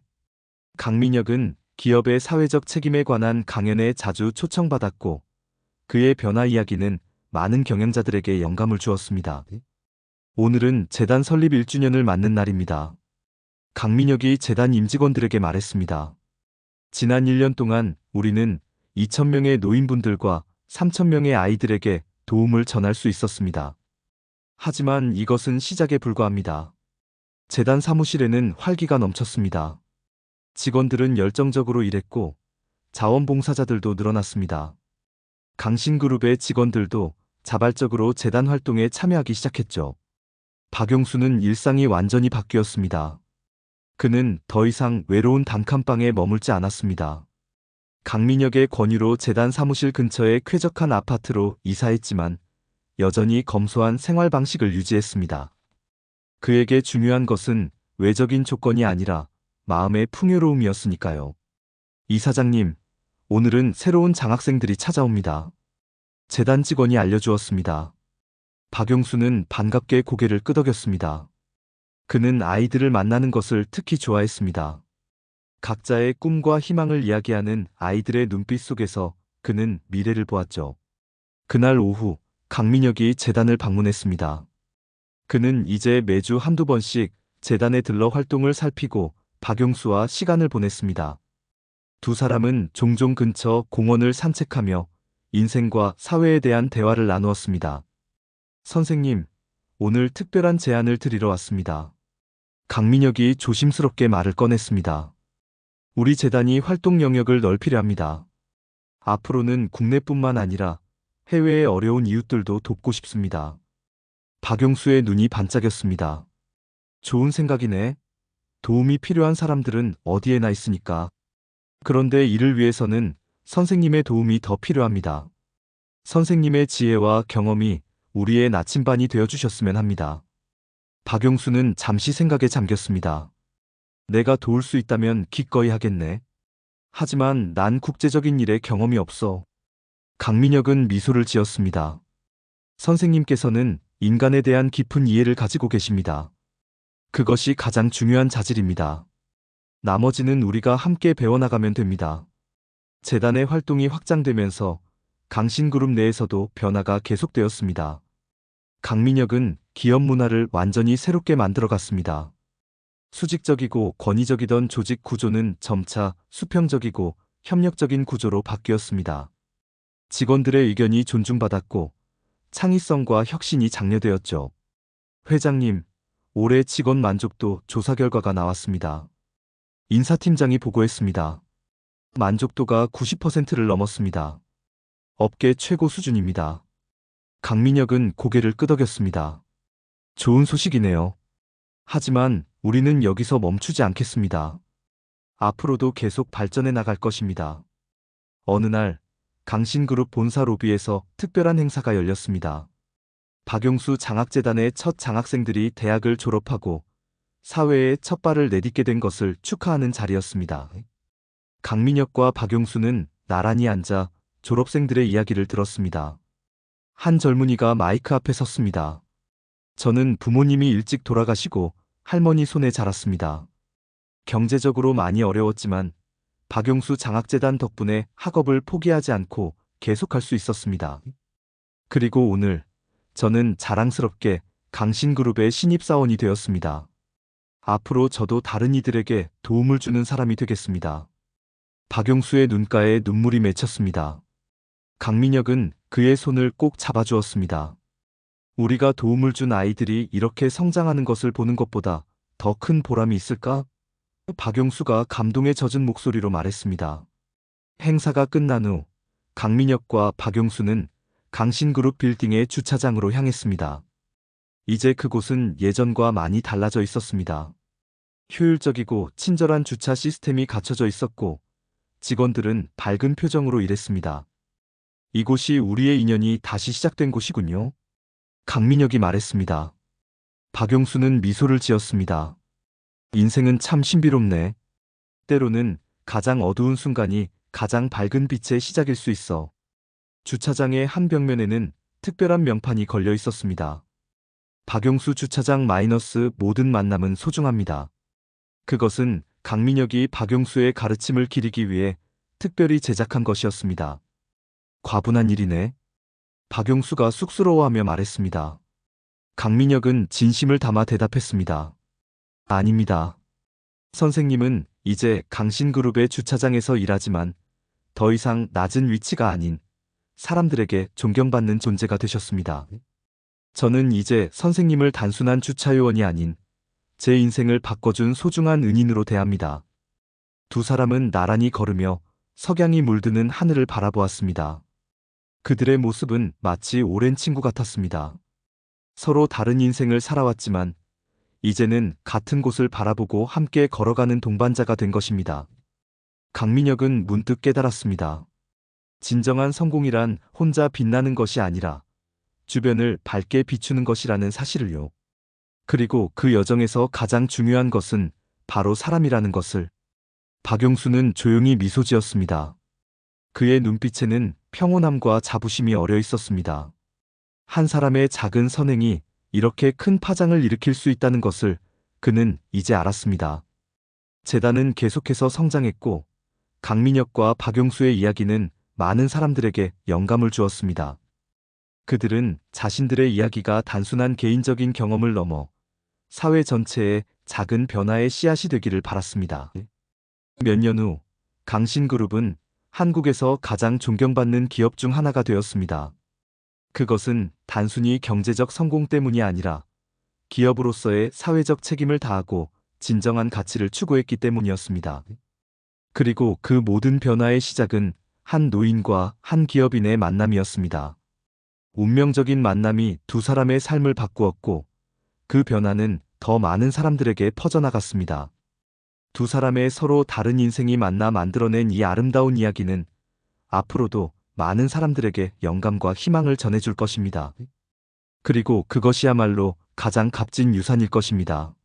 A: 강민혁은 기업의 사회적 책임에 관한 강연에 자주 초청받았고 그의 변화 이야기는 많은 경영자들에게 영감을 주었습니다. 오늘은 재단 설립 1주년을 맞는 날입니다. 강민혁이 재단 임직원들에게 말했습니다. 지난 1년 동안 우리는 2,000명의 노인분들과 3,000명의 아이들에게 도움을 전할 수 있었습니다. 하지만 이것은 시작에 불과합니다. 재단 사무실에는 활기가 넘쳤습니다. 직원들은 열정적으로 일했고 자원봉사자들도 늘어났습니다. 강신그룹의 직원들도 자발적으로 재단 활동에 참여하기 시작했죠. 박용수는 일상이 완전히 바뀌었습니다. 그는 더 이상 외로운 단칸방에 머물지 않았습니다. 강민혁의 권유로 재단 사무실 근처의 쾌적한 아파트로 이사했지만 여전히 검소한 생활 방식을 유지했습니다. 그에게 중요한 것은 외적인 조건이 아니라 마음의 풍요로움이었으니까요. 이사장님, 오늘은 새로운 장학생들이 찾아옵니다. 재단 직원이 알려주었습니다. 박용수는 반갑게 고개를 끄덕였습니다. 그는 아이들을 만나는 것을 특히 좋아했습니다. 각자의 꿈과 희망을 이야기하는 아이들의 눈빛 속에서 그는 미래를 보았죠. 그날 오후 강민혁이 재단을 방문했습니다. 그는 이제 매주 한두 번씩 재단에 들러 활동을 살피고 박용수와 시간을 보냈습니다. 두 사람은 종종 근처 공원을 산책하며 인생과 사회에 대한 대화를 나누었습니다. 선생님, 오늘 특별한 제안을 드리러 왔습니다. 강민혁이 조심스럽게 말을 꺼냈습니다. 우리 재단이 활동 영역을 넓히려 합니다. 앞으로는 국내뿐만 아니라 해외의 어려운 이웃들도 돕고 싶습니다. 박용수의 눈이 반짝였습니다. 좋은 생각이네. 도움이 필요한 사람들은 어디에나 있으니까. 그런데 이를 위해서는 선생님의 도움이 더 필요합니다. 선생님의 지혜와 경험이 우리의 나침반이 되어주셨으면 합니다. 박용수는 잠시 생각에 잠겼습니다. 내가 도울 수 있다면 기꺼이 하겠네. 하지만 난 국제적인 일에 경험이 없어. 강민혁은 미소를 지었습니다. 선생님께서는 인간에 대한 깊은 이해를 가지고 계십니다. 그것이 가장 중요한 자질입니다. 나머지는 우리가 함께 배워나가면 됩니다. 재단의 활동이 확장되면서 강신그룹 내에서도 변화가 계속되었습니다. 강민혁은 기업 문화를 완전히 새롭게 만들어갔습니다. 수직적이고 권위적이던 조직 구조는 점차 수평적이고 협력적인 구조로 바뀌었습니다. 직원들의 의견이 존중받았고 창의성과 혁신이 장려되었죠. 회장님, 올해 직원 만족도 조사 결과가 나왔습니다. 인사팀장이 보고했습니다. 만족도가 90%를 넘었습니다. 업계 최고 수준입니다. 강민혁은 고개를 끄덕였습니다. 좋은 소식이네요. 하지만 우리는 여기서 멈추지 않겠습니다. 앞으로도 계속 발전해 나갈 것입니다. 어느 날 강신그룹 본사 로비에서 특별한 행사가 열렸습니다. 박용수 장학재단의 첫 장학생들이 대학을 졸업하고 사회에 첫 발을 내딛게 된 것을 축하하는 자리였습니다. 강민혁과 박용수는 나란히 앉아 졸업생들의 이야기를 들었습니다. 한 젊은이가 마이크 앞에 섰습니다. 저는 부모님이 일찍 돌아가시고 할머니 손에 자랐습니다. 경제적으로 많이 어려웠지만 박용수 장학재단 덕분에 학업을 포기하지 않고 계속할 수 있었습니다. 그리고 오늘 저는 자랑스럽게 강신그룹의 신입사원이 되었습니다. 앞으로 저도 다른 이들에게 도움을 주는 사람이 되겠습니다. 박용수의 눈가에 눈물이 맺혔습니다. 강민혁은 그의 손을 꼭 잡아주었습니다. 우리가 도움을 준 아이들이 이렇게 성장하는 것을 보는 것보다 더 큰 보람이 있을까? 박용수가 감동에 젖은 목소리로 말했습니다. 행사가 끝난 후 강민혁과 박용수는 강신그룹 빌딩의 주차장으로 향했습니다. 이제 그곳은 예전과 많이 달라져 있었습니다. 효율적이고 친절한 주차 시스템이 갖춰져 있었고 직원들은 밝은 표정으로 일했습니다. 이곳이 우리의 인연이 다시 시작된 곳이군요. 강민혁이 말했습니다. 박용수는 미소를 지었습니다. 인생은 참 신비롭네. 때로는 가장 어두운 순간이 가장 밝은 빛의 시작일 수 있어. 주차장의 한 벽면에는 특별한 명판이 걸려 있었습니다. 박용수 주차장 마이너스 모든 만남은 소중합니다. 그것은 강민혁이 박용수의 가르침을 기리기 위해 특별히 제작한 것이었습니다. 과분한 일이네. 박용수가 쑥스러워하며 말했습니다. 강민혁은 진심을 담아 대답했습니다. 아닙니다. 선생님은 이제 강신그룹의 주차장에서 일하지만 더 이상 낮은 위치가 아닌 사람들에게 존경받는 존재가 되셨습니다. 저는 이제 선생님을 단순한 주차요원이 아닌 제 인생을 바꿔준 소중한 은인으로 대합니다. 두 사람은 나란히 걸으며 석양이 물드는 하늘을 바라보았습니다. 그들의 모습은 마치 오랜 친구 같았습니다. 서로 다른 인생을 살아왔지만 이제는 같은 곳을 바라보고 함께 걸어가는 동반자가 된 것입니다. 강민혁은 문득 깨달았습니다. 진정한 성공이란 혼자 빛나는 것이 아니라 주변을 밝게 비추는 것이라는 사실을요. 그리고 그 여정에서 가장 중요한 것은 바로 사람이라는 것을. 박용수는 조용히 미소 지었습니다. 그의 눈빛에는 평온함과 자부심이 어려 있었습니다. 한 사람의 작은 선행이 이렇게 큰 파장을 일으킬 수 있다는 것을 그는 이제 알았습니다. 재단은 계속해서 성장했고 강민혁과 박용수의 이야기는 많은 사람들에게 영감을 주었습니다. 그들은 자신들의 이야기가 단순한 개인적인 경험을 넘어 사회 전체의 작은 변화의 씨앗이 되기를 바랐습니다. 몇 년 후 강신그룹은 한국에서 가장 존경받는 기업 중 하나가 되었습니다. 그것은 단순히 경제적 성공 때문이 아니라 기업으로서의 사회적 책임을 다하고 진정한 가치를 추구했기 때문이었습니다. 그리고 그 모든 변화의 시작은 한 노인과 한 기업인의 만남이었습니다. 운명적인 만남이 두 사람의 삶을 바꾸었고 그 변화는 더 많은 사람들에게 퍼져나갔습니다. 두 사람의 서로 다른 인생이 만나 만들어낸 이 아름다운 이야기는 앞으로도 많은 사람들에게 영감과 희망을 전해줄 것입니다. 그리고 그것이야말로 가장 값진 유산일 것입니다.